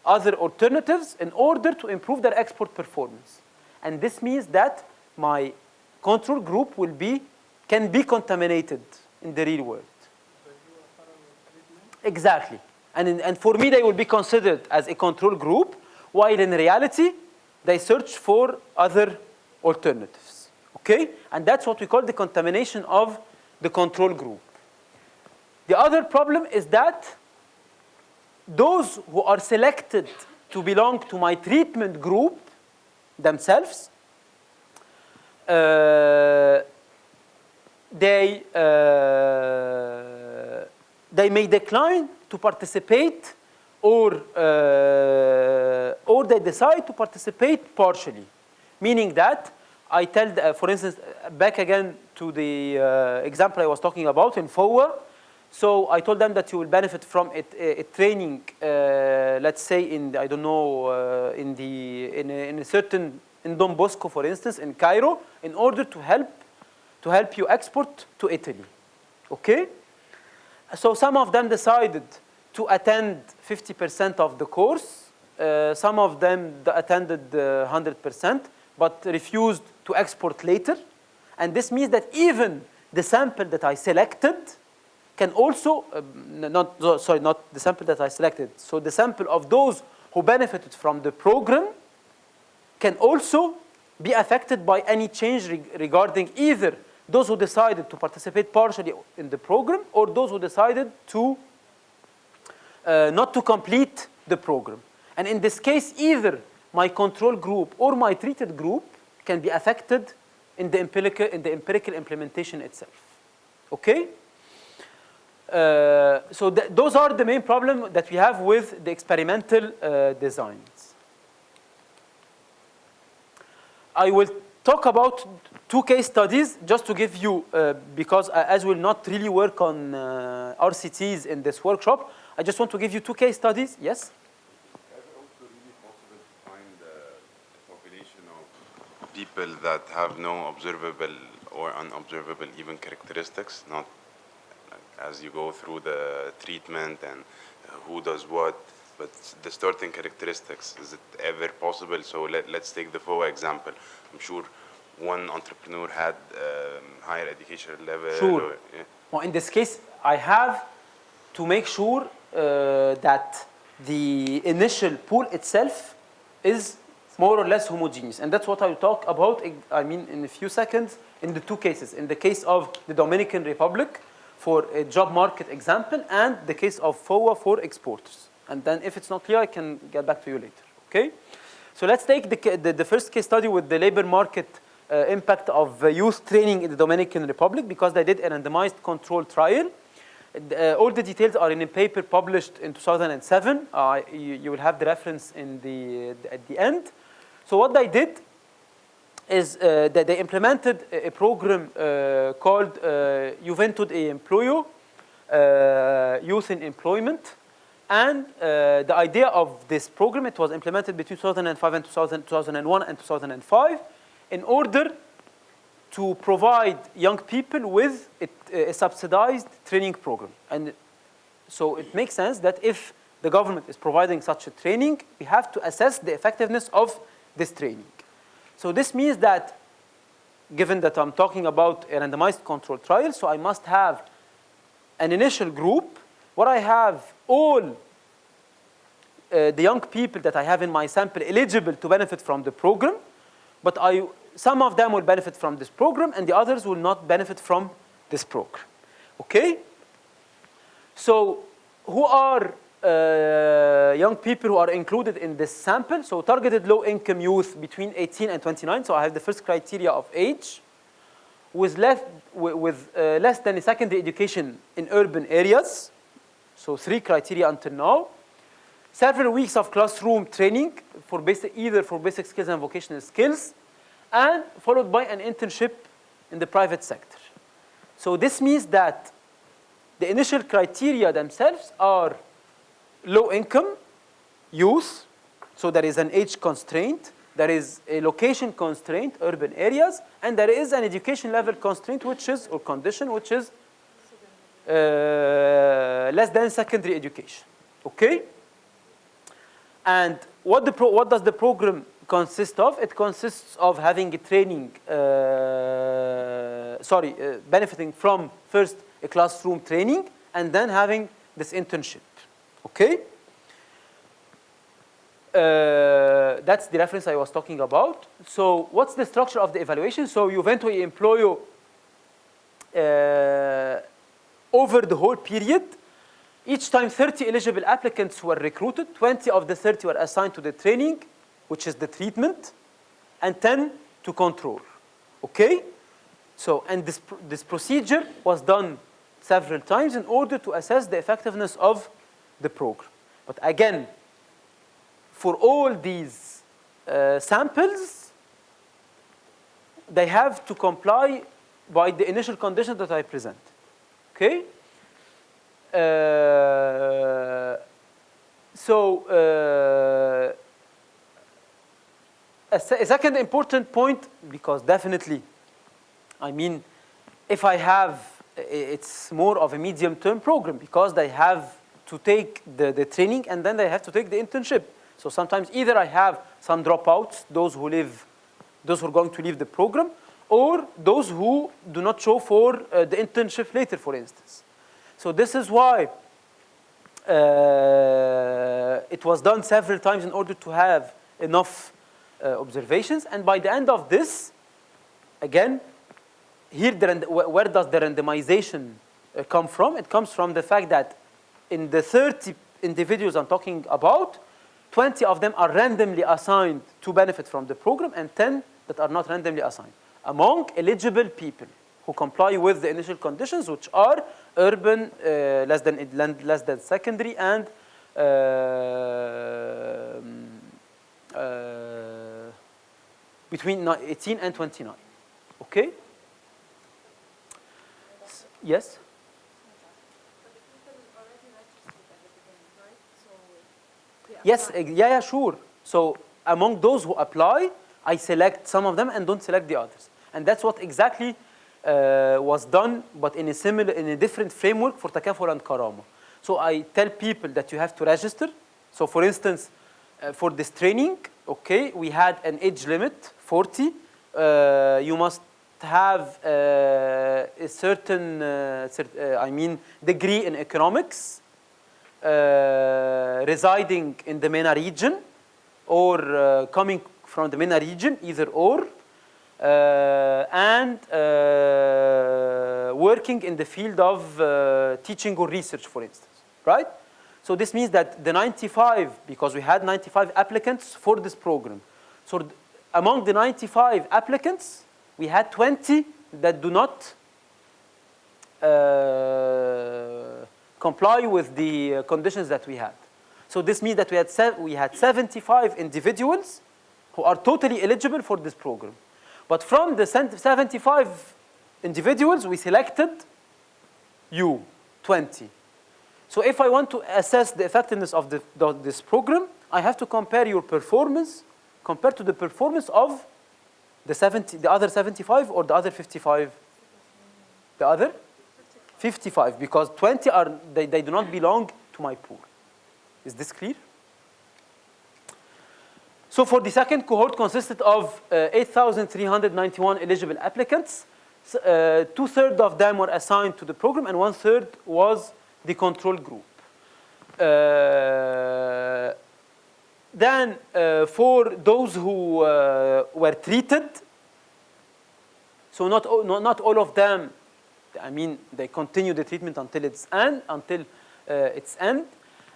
other alternatives in order to improve their export performance. And this means that my control group can be contaminated in the real world. Exactly. And for me, they will be considered as a control group, while in reality, they search for other alternatives. Okay? And that's what we call the contamination of the control group. The other problem is that those who are selected to belong to my treatment group themselves, they may decline to participate, or they decide to participate partially, meaning that I tell, for instance, back again to the example I was talking about in FOA. So I told them that you will benefit from a training, let's say in I don't know, in a certain in Don Bosco, for instance, in Cairo, in order to help you export to Italy. Okay. So some of them decided to attend 50% of the course. Some of them attended 100%, but refused to export later. And this means that even the sample that I selected can also, not the sample that I selected. So the sample of those who benefited from the program can also be affected by any change regarding either those who decided to participate partially in the program or those who decided to not to complete the program. And in this case, either my control group or my treated group can be affected in the empirical implementation itself. Okay? So those are the main problems that we have with the experimental designs. I will talk about 2 case studies just to give you, because as we'll not really work on RCTs in this workshop, I just want to give you 2 case studies. Yes? Is it also really possible to find a population of people that have no observable or unobservable even characteristics, not as you go through the treatment and who does what, but the starting characteristics, is it ever possible? So let's take the FOA example. I'm sure one entrepreneur had higher educational level. Sure. Or, yeah. Well, in this case, I have to make sure that the initial pool itself is more or less homogeneous. And that's what I will talk about, I mean, in a few seconds, in the 2 cases. In the case of the Dominican Republic, for a job market example, and the case of FOA for exporters. And then if it's not clear, I can get back to you later, okay? So let's take the first case study with the labor market impact of youth training in the Dominican Republic, because they did a randomized control trial. All the details are in a paper published in 2007. You will have the reference at the end. So what they did is that they implemented a program called Juventud e Empleo, Youth in Employment. And the idea of this program, it was implemented between 2005 and 2001 and 2005 in order to provide young people with a subsidized training program. And so it makes sense that if the government is providing such a training, we have to assess the effectiveness of this training. So this means that, given that I'm talking about a randomized control trial, so I must have an initial group where I have all the young people that I have in my sample eligible to benefit from the program, but some of them will benefit from this program and the others will not benefit from this program. Okay? So who are young people who are included in this sample? So targeted low-income youth between 18 and 29. So I have the first criteria of age, with less than a secondary education in urban areas. So 3 criteria until now. Several weeks of classroom training for either for basic skills and vocational skills, and followed by an internship in the private sector. So this means that the initial criteria themselves are low income, youth, so there is an age constraint, there is a location constraint, urban areas, and there is an education level constraint, which is, or condition, which is less than secondary education. Okay? And what does the program consist of? It consists of having a training, benefiting from first a classroom training and then having this internship. Okay? That's the reference I was talking about. So what's the structure of the evaluation? So Juvento y Employo, over the whole period, each time 30 eligible applicants were recruited, 20 of the 30 were assigned to the training, which is the treatment, and 10 to control. Okay? So, and this procedure was done several times in order to assess the effectiveness of the program. But again, for all these samples, they have to comply by the initial conditions that I present. Okay? A second important point, because definitely, I mean, if I have, it's more of a medium-term program because they have to take the training and then they have to take the internship. So sometimes either I have some dropouts, those who are going to leave the program, or those who do not show for the internship later, for instance. So this is why it was done several times in order to have enough observations. And by the end of this, again, here where does the randomization come from? It comes from the fact that in the 30 individuals I'm talking about, 20 of them are randomly assigned to benefit from the program and 10 that are not randomly assigned, among eligible people who comply with the initial conditions, which are urban, less than secondary, and between 18 and 29. Okay? Yes? Yes, yeah, sure. So among those who apply, I select some of them and don't select the others. And that's what exactly was done, but in a different framework for Takaful and Karama. So I tell people that you have to register. So for instance, for this training, okay, we had an age limit, 40. You must have a certain, degree in economics, residing in the MENA region, or coming from the MENA region, either or, and working in the field of teaching or research, for instance, right? So this means that the 95, because we had 95 applicants for this program. So among the 95 applicants, we had 20 that do not comply with the conditions that we had. So this means that we had 75 individuals who are totally eligible for this program. But from the 75 individuals, we selected 20. So if I want to assess the effectiveness of this program, I have to compare your performance compared to the performance of The other 75 or the other 55? The other 55, because 20 are they do not belong to my pool. Is this clear? So for the second cohort consisted of 8,391 eligible applicants. 2/3 of them were assigned to the program and 1/3 was the control group. Then for those who were treated, so not all of them, I mean, they continue the treatment until its end,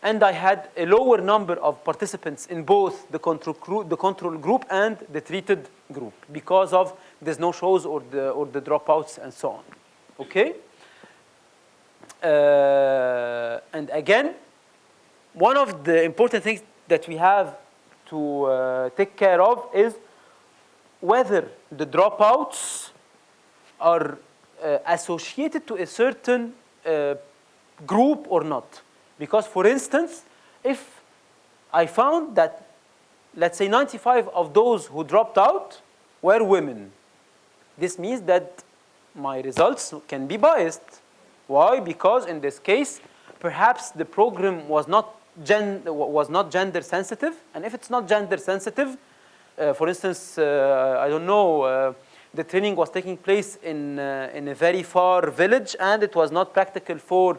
and I had a lower number of participants in both the control group and the treated group because of there's no shows or the dropouts and so on. Okay. And again, one of the important things that we have to take care of is whether the dropouts are associated to a certain group or not. Because, for instance, if I found that, let's say, 95 of those who dropped out were women, this means that my results can be biased. Why? Because in this case, perhaps the program was not gender sensitive, and if it's not gender sensitive, for instance, I don't know, the training was taking place in a very far village, and it was not practical for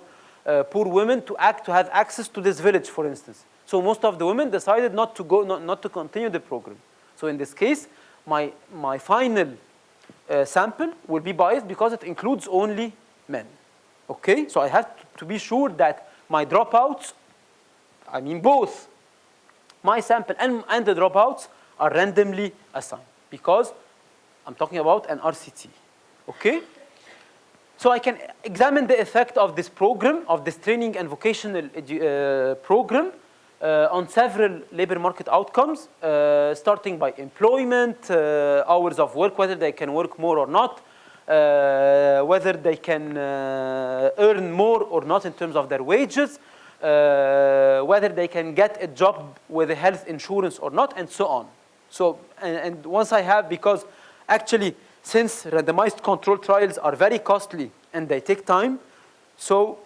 poor women to have access to this village, for instance. So most of the women decided not to continue the program. So in this case, my final sample will be biased because it includes only men. Okay, so I have to be sure that my dropouts, I mean both my sample and the dropouts, are randomly assigned because I'm talking about an RCT. Okay, so I can examine the effect of this program, of this training and vocational program, on several labor market outcomes, starting by employment, hours of work, whether they can work more or not, whether they can earn more or not in terms of their wages, whether they can get a job with a health insurance or not, and so on. So, and once I have, because actually, since randomized control trials are very costly and they take time, so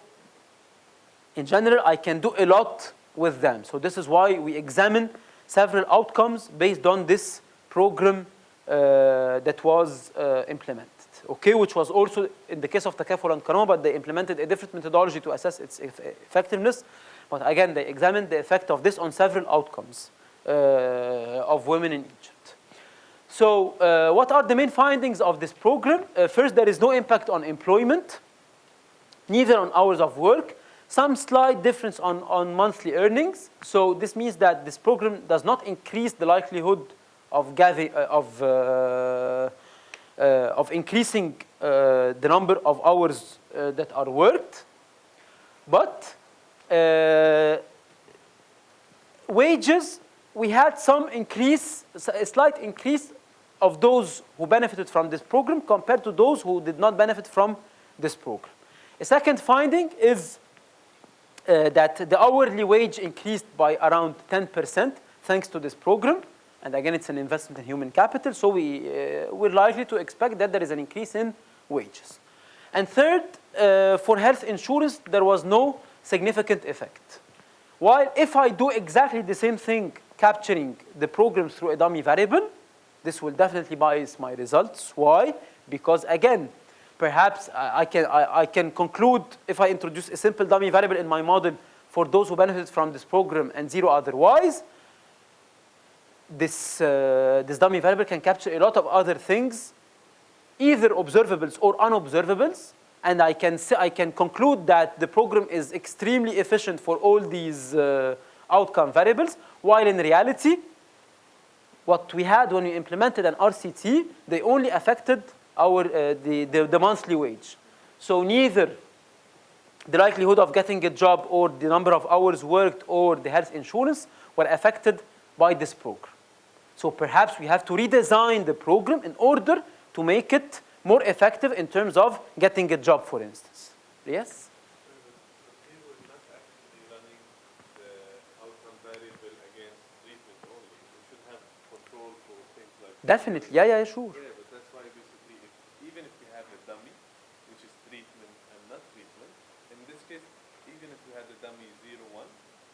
in general, I can do a lot with them. So this is why we examine several outcomes based on this program that was implemented. Okay, which was also in the case of Takaful and Karama, but they implemented a different methodology to assess its effectiveness. But again, they examined the effect of this on several outcomes of women in Egypt. So what are the main findings of this program? First, there is no impact on employment, neither on hours of work, some slight difference on monthly earnings. So this means that this program does not increase the likelihood of increasing the number of hours that are worked. But wages, we had some increase, a slight increase of those who benefited from this program compared to those who did not benefit from this program. A second finding is that the hourly wage increased by around 10% thanks to this program. And again, it's an investment in human capital, so we're likely to expect that there is an increase in wages. And third, for health insurance, there was no significant effect. While if I do exactly the same thing, capturing the program through a dummy variable, this will definitely bias my results. Why? Because again, perhaps I can conclude if I introduce a simple dummy variable in my model for those who benefit from this program and zero otherwise, this dummy variable can capture a lot of other things, either observables or unobservables, and I can conclude that the program is extremely efficient for all these outcome variables, while in reality, what we had when we implemented an RCT, they only affected the monthly wage. So neither the likelihood of getting a job or the number of hours worked or the health insurance were affected by this program. So perhaps we have to redesign the program in order to make it more effective in terms of getting a job, for instance. Yes? We were not actually running the outcome variable against treatment only. We should have control for things like Definitely, yeah, sure. Yeah, but that's why basically, even if we have a dummy, which is treatment and not treatment, in this case, even if we had a dummy 0, 1,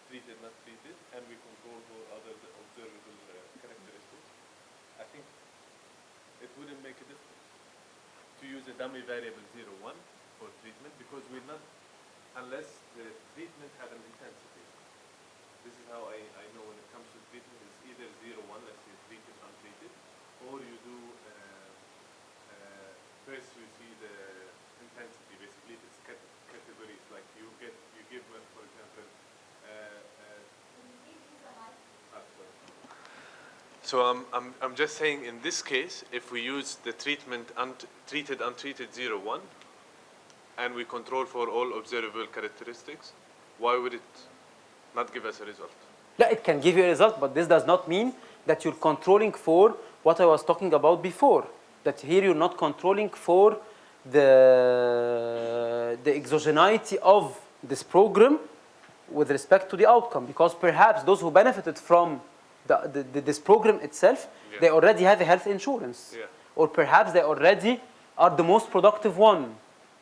treated, not treated, and we control for other observable characteristics, I think it wouldn't make a difference to use a dummy variable 0, 1 for treatment, because we're not, unless the treatment had an intensity. This is how I know when it comes to treatment, it's either 0, 1, let's say treated, untreated, or you do, first you see the intensity, basically it's categories, like you give, for example, so I'm just saying in this case, if we use the treatment, treated, untreated 0, 1, and we control for all observable characteristics, why would it not give us a result? Yeah, it can give you a result, but this does not mean that you're controlling for what I was talking about before. That here you're not controlling for the exogeneity of this program with respect to the outcome, because perhaps those who benefited from this program itself, Yeah. they already have a health insurance. Yeah. Or perhaps they already are the most productive one,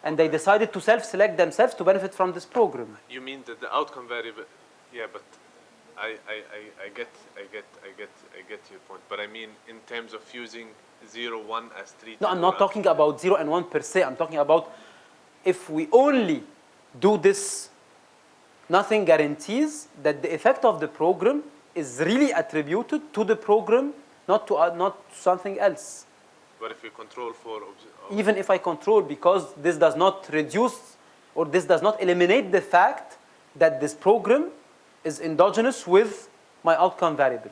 and they decided to self-select themselves to benefit from this program. You mean that the outcome variable? Yeah, but I get your point. But I mean in terms of using 0, 1 as treated. No, I'm not talking about 0 and 1 per se. I'm talking about if we only do this, nothing guarantees that the effect of the program is really attributed to the program, not to something else. But if we control for Even if I control, because this does not reduce or this does not eliminate the fact that this program is endogenous with my outcome variable.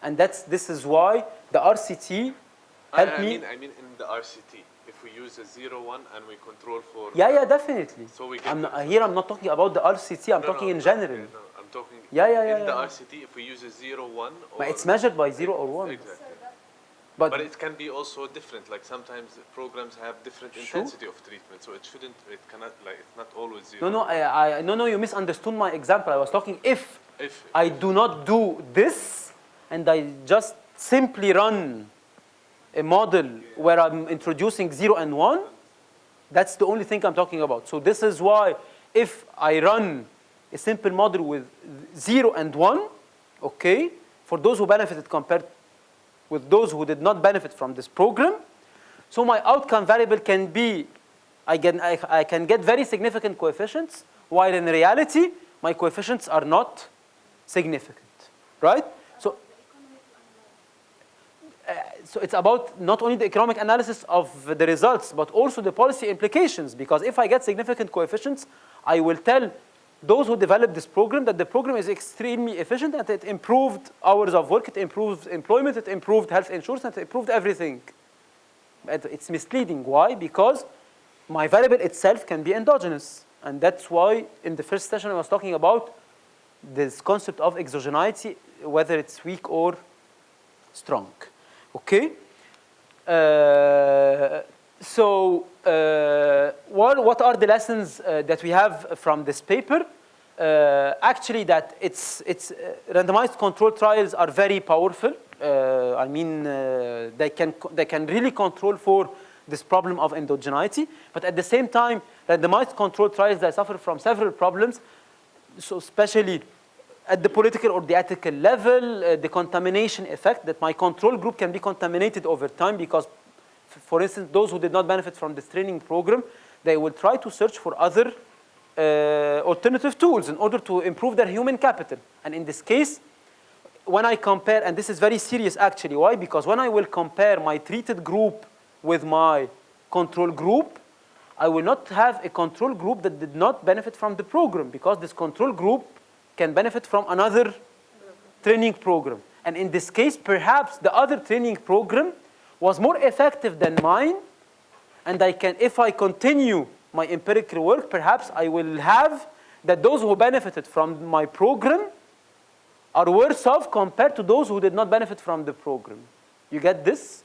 And this is why the RCT helped me. I mean in the RCT, if we use a 0, 1 and we control for Yeah, definitely. So we get I'm not talking about the RCT. I'm talking in general. No, I'm talking Yeah, in the yeah. RCT, if we use a 0, 1 or But it's measured by 0 or 1. Exactly. But But it can be also different. Like sometimes programs have different Sure. intensity of treatment, so it cannot, like it's not always 0. no, you misunderstood my example. I was talking if If I do not do this and I just simply run a model where I'm introducing 0 and 1, that's the only thing I'm talking about. So this is why if I run a simple model with 0 and 1, okay, for those who benefited compared with those who did not benefit from this program, so my outcome variable can be, I can get very significant coefficients, while in reality, my coefficients are not significant, right? So it's about not only the economic analysis of the results, but also the policy implications, because if I get significant coefficients, I will tell those who developed this program that the program is extremely efficient and it improved hours of work, it improved employment, it improved health insurance, and it improved everything. But it's misleading. Why? Because my variable itself can be endogenous. And that's why in the first session I was talking about this concept of exogeneity, whether it's weak or strong. Okay? What are the lessons that we have from this paper? Actually, that it's randomized controlled trials are very powerful. They can really control for this problem of endogeneity, but at the same time, randomized controlled trials, they suffer from several problems. So especially at the political or the ethical level, the contamination effect, that my control group can be contaminated over time because, for instance, those who did not benefit from this training program, they will try to search for other alternative tools in order to improve their human capital. And in this case, when I compare, and this is very serious actually, why? Because when I will compare my treated group with my control group, I will not have a control group that did not benefit from the program, because this control group can benefit from another training program. And in this case, perhaps the other training program was more effective than mine, and if I continue my empirical work, perhaps I will have that those who benefited from my program are worse off compared to those who did not benefit from the program. You get this?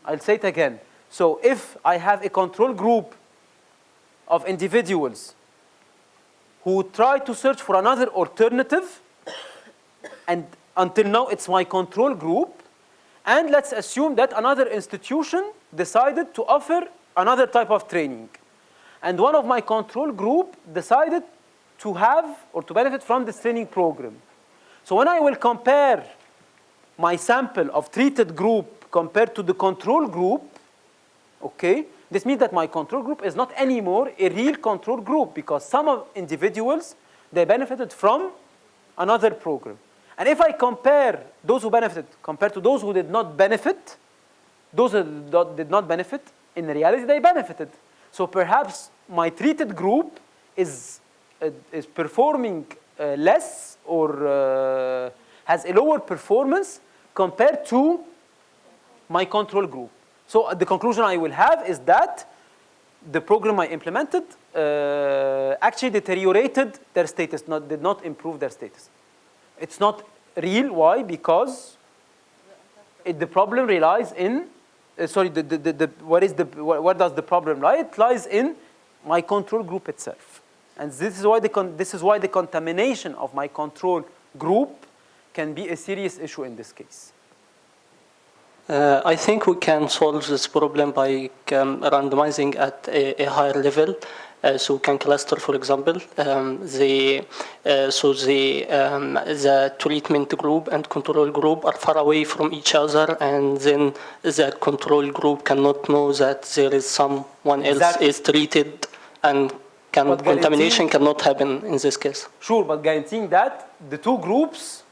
I'll say it again. So if I have a control group of individuals who try to search for another alternative, and until now it's my control group, And let's assume that another institution decided to offer another type of training. And one of my control group decided to have or to benefit from this training program. So when I will compare my sample of treated group compared to the control group, okay, this means that my control group is not anymore a real control group because some of individuals, they benefited from another program. And if I compare those who benefited compared to those who did not benefit, those who did not benefit, in reality they benefited. So perhaps my treated group is performing less or has a lower performance compared to my control group. So the conclusion I will have is that the program I implemented actually deteriorated their status, did not improve their status. It's not real. Why? Because the problem relies in, where does the problem lie? It lies in my control group itself. And this is why the contamination of my control group can be a serious issue in this case. I think we can solve this problem by randomizing at a higher level. So we can cluster, for example, the treatment group and control group are far away from each other, and then the control group cannot know that there is someone else is treated, and contamination cannot happen in this case. Sure, but guaranteeing that the two groups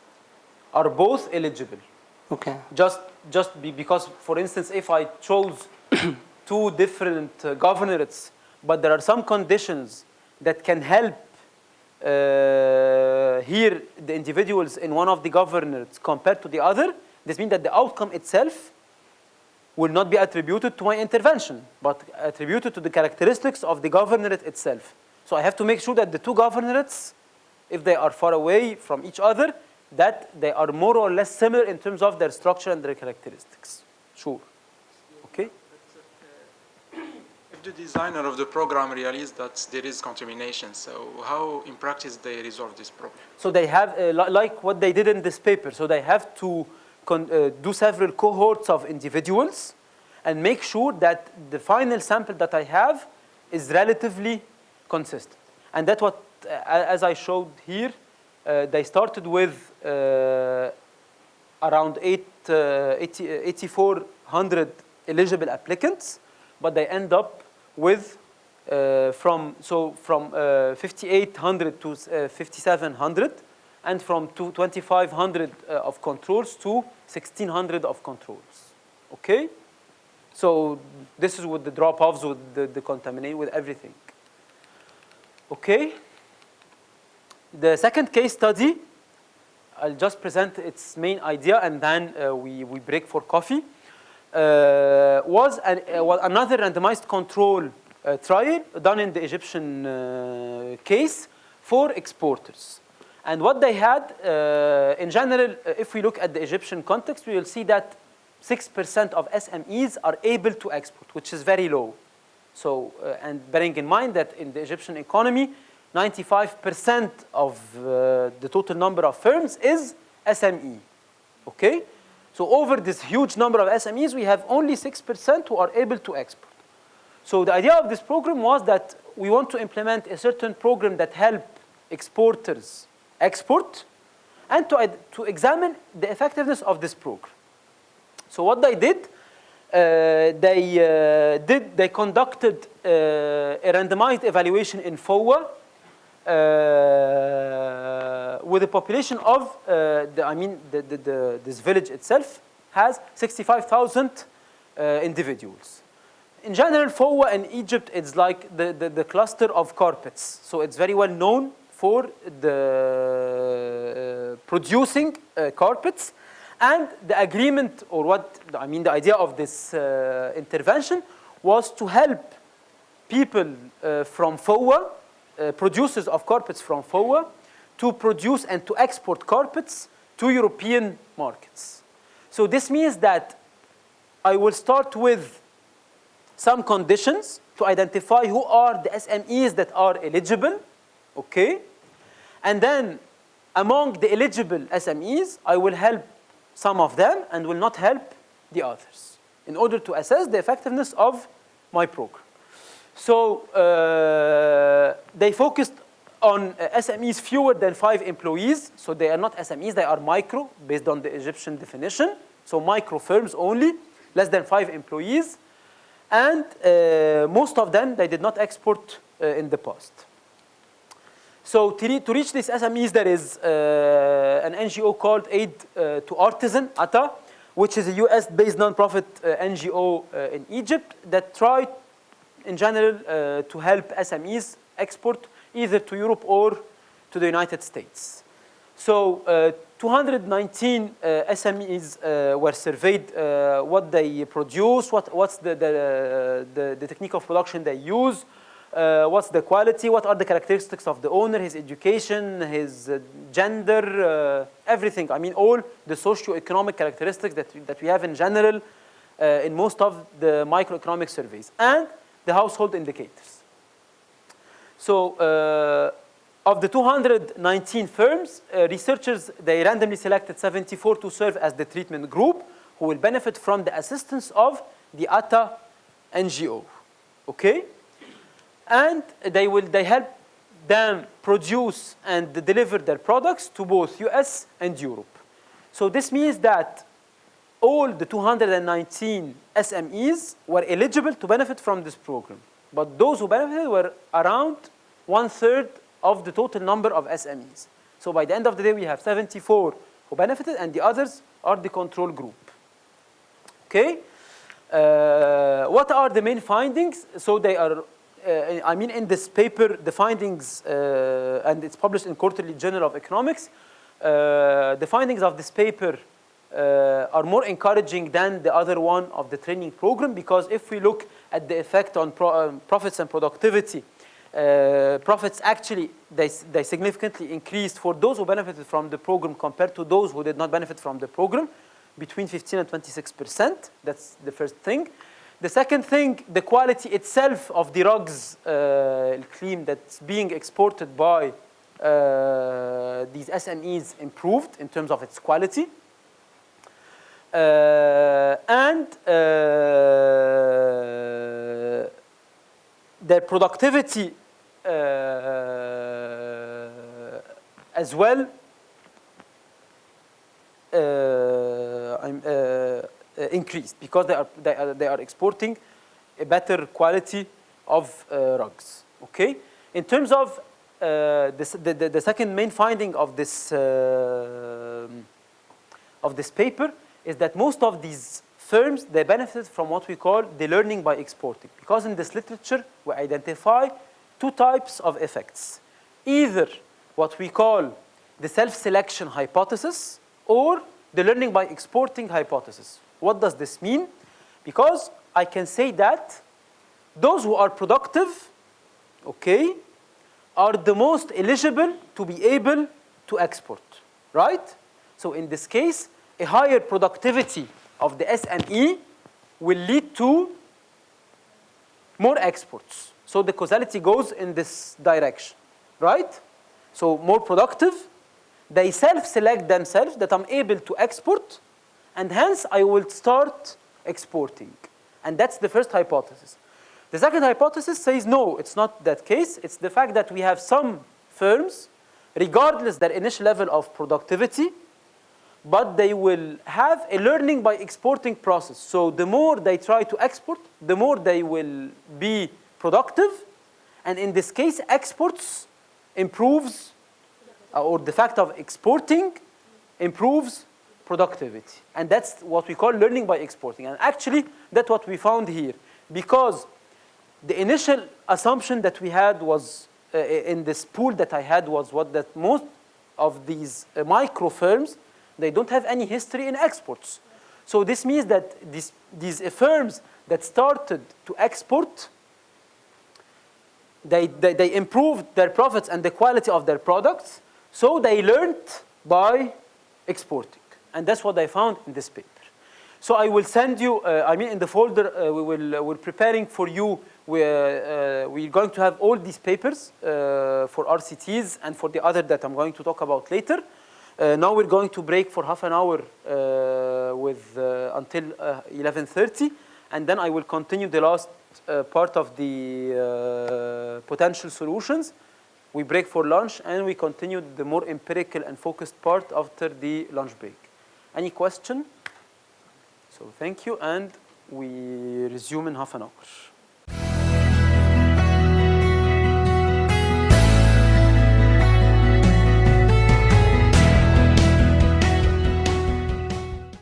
are both eligible. Okay. Because, for instance, if I chose two different governorates, but there are some conditions that can help here the individuals in one of the governorates compared to the other, this means that the outcome itself will not be attributed to my intervention, but attributed to the characteristics of the governorate itself. So I have to make sure that the two governorates, if they are far away from each other, that they are more or less similar in terms of their structure and their characteristics. Sure. Okay? If the designer of the program realizes that there is contamination, so how in practice they resolve this problem? So they have, like what they did in this paper, so they have to do several cohorts of individuals and make sure that the final sample that I have is relatively consistent. And that's what, as I showed here, they started with around 8,400 eligible applicants, but they end up with from 5,800 to 5,700, and from 2,500 of controls to 1,600 of controls. Okay, so this is with the drop-offs, with the contamination, with everything. Okay. The second case study, I'll just present its main idea and then we break for coffee, was another randomized control trial done in the Egyptian case for exporters. And what they had, in general, if we look at the Egyptian context, we will see that 6% of SMEs are able to export, which is very low. So, and bearing in mind that in the Egyptian economy, 95% of the total number of firms is SME, okay? So over this huge number of SMEs, we have only 6% who are able to export. So the idea of this program was that we want to implement a certain program that help exporters export, and to examine the effectiveness of this program. So what they did, they conducted a randomized evaluation in FOA, with a population of, this village itself has 65,000 individuals. In general, FOA in Egypt is like the cluster of carpets. So it's very well known for the producing carpets. And the agreement, or the idea of this intervention was to help people from FOA, producers of carpets from FOA, to produce and to export carpets to European markets. So this means that I will start with some conditions to identify who are the SMEs that are eligible, okay? And then among the eligible SMEs, I will help some of them and will not help the others in order to assess the effectiveness of my program. So they focused on SMEs fewer than 5 employees. So they are not SMEs, they are micro based on the Egyptian definition. So micro firms only, less than 5 employees. And most of them, they did not export in the past. So to reach these SMEs, there is an NGO called Aid to Artisan, ATA, which is a US-based nonprofit NGO in Egypt that tried, in general, to help SMEs export either to Europe or to the United States. So 219 SMEs were surveyed, what they produce, what's the technique of production they use, what's the quality, what are the characteristics of the owner, his education, his gender, everything. I mean, all the socio-economic characteristics that we have in general in most of the microeconomic surveys, and the household indicators. So of the 219 firms, researchers, they randomly selected 74 to serve as the treatment group who will benefit from the assistance of the ATA NGO, okay? And they help them produce and deliver their products to both US and Europe. So this means that all the 219 SMEs were eligible to benefit from this program. But those who benefited were around 1/3 of the total number of SMEs. So by the end of the day, we have 74 who benefited, and the others are the control group. Okay? What are the main findings? So they are, I mean, in this paper, the findings, and it's published in Quarterly Journal of Economics, the findings of this paper are more encouraging than the other one of the training program, because if we look at the effect on profits and productivity, profits actually, they significantly increased for those who benefited from the program compared to those who did not benefit from the program, between 15 and 26%. That's the first thing. The second thing, the quality itself of the rugs cream that's being exported by these SMEs improved in terms of its quality. And their productivity as well increased, because they are exporting a better quality of rugs. Okay. In terms of the second main finding of this paper is that most of these firms, they benefit from what we call the learning by exporting, because in this literature we identify 2 types of effects: either what we call the self-selection hypothesis or the learning by exporting hypothesis. What does this mean? Because I can say that those who are productive, okay, are the most eligible to be able to export, right? So in this case, a higher productivity of the SME will lead to more exports. So the causality goes in this direction, right? So more productive, they self-select themselves that I'm able to export, and hence I will start exporting. And that's the first hypothesis. The second hypothesis says, no, it's not that case. It's the fact that we have some firms, regardless their initial level of productivity, but they will have a learning by exporting process. So the more they try to export, the more they will be productive. And in this case, exports improves, or the fact of exporting improves productivity. And that's what we call learning by exporting. And actually, that's what we found here. Because the initial assumption that we had was, in this pool that I had, was that most of these micro firms, they don't have any history in exports. So this means that these firms that started to export, they improved their profits and the quality of their products, so they learned by exporting. And that's what I found in this paper. So I will send you, in the folder, we're preparing for you, we're going to have all these papers for RCTs and for the other that I'm going to talk about later. Now we're going to break for half an hour with with until 11:30, and then I will continue the last part of the potential solutions. We break for lunch, and we continue the more empirical and focused part after the lunch break. Any question? So thank you, and we resume in half an hour.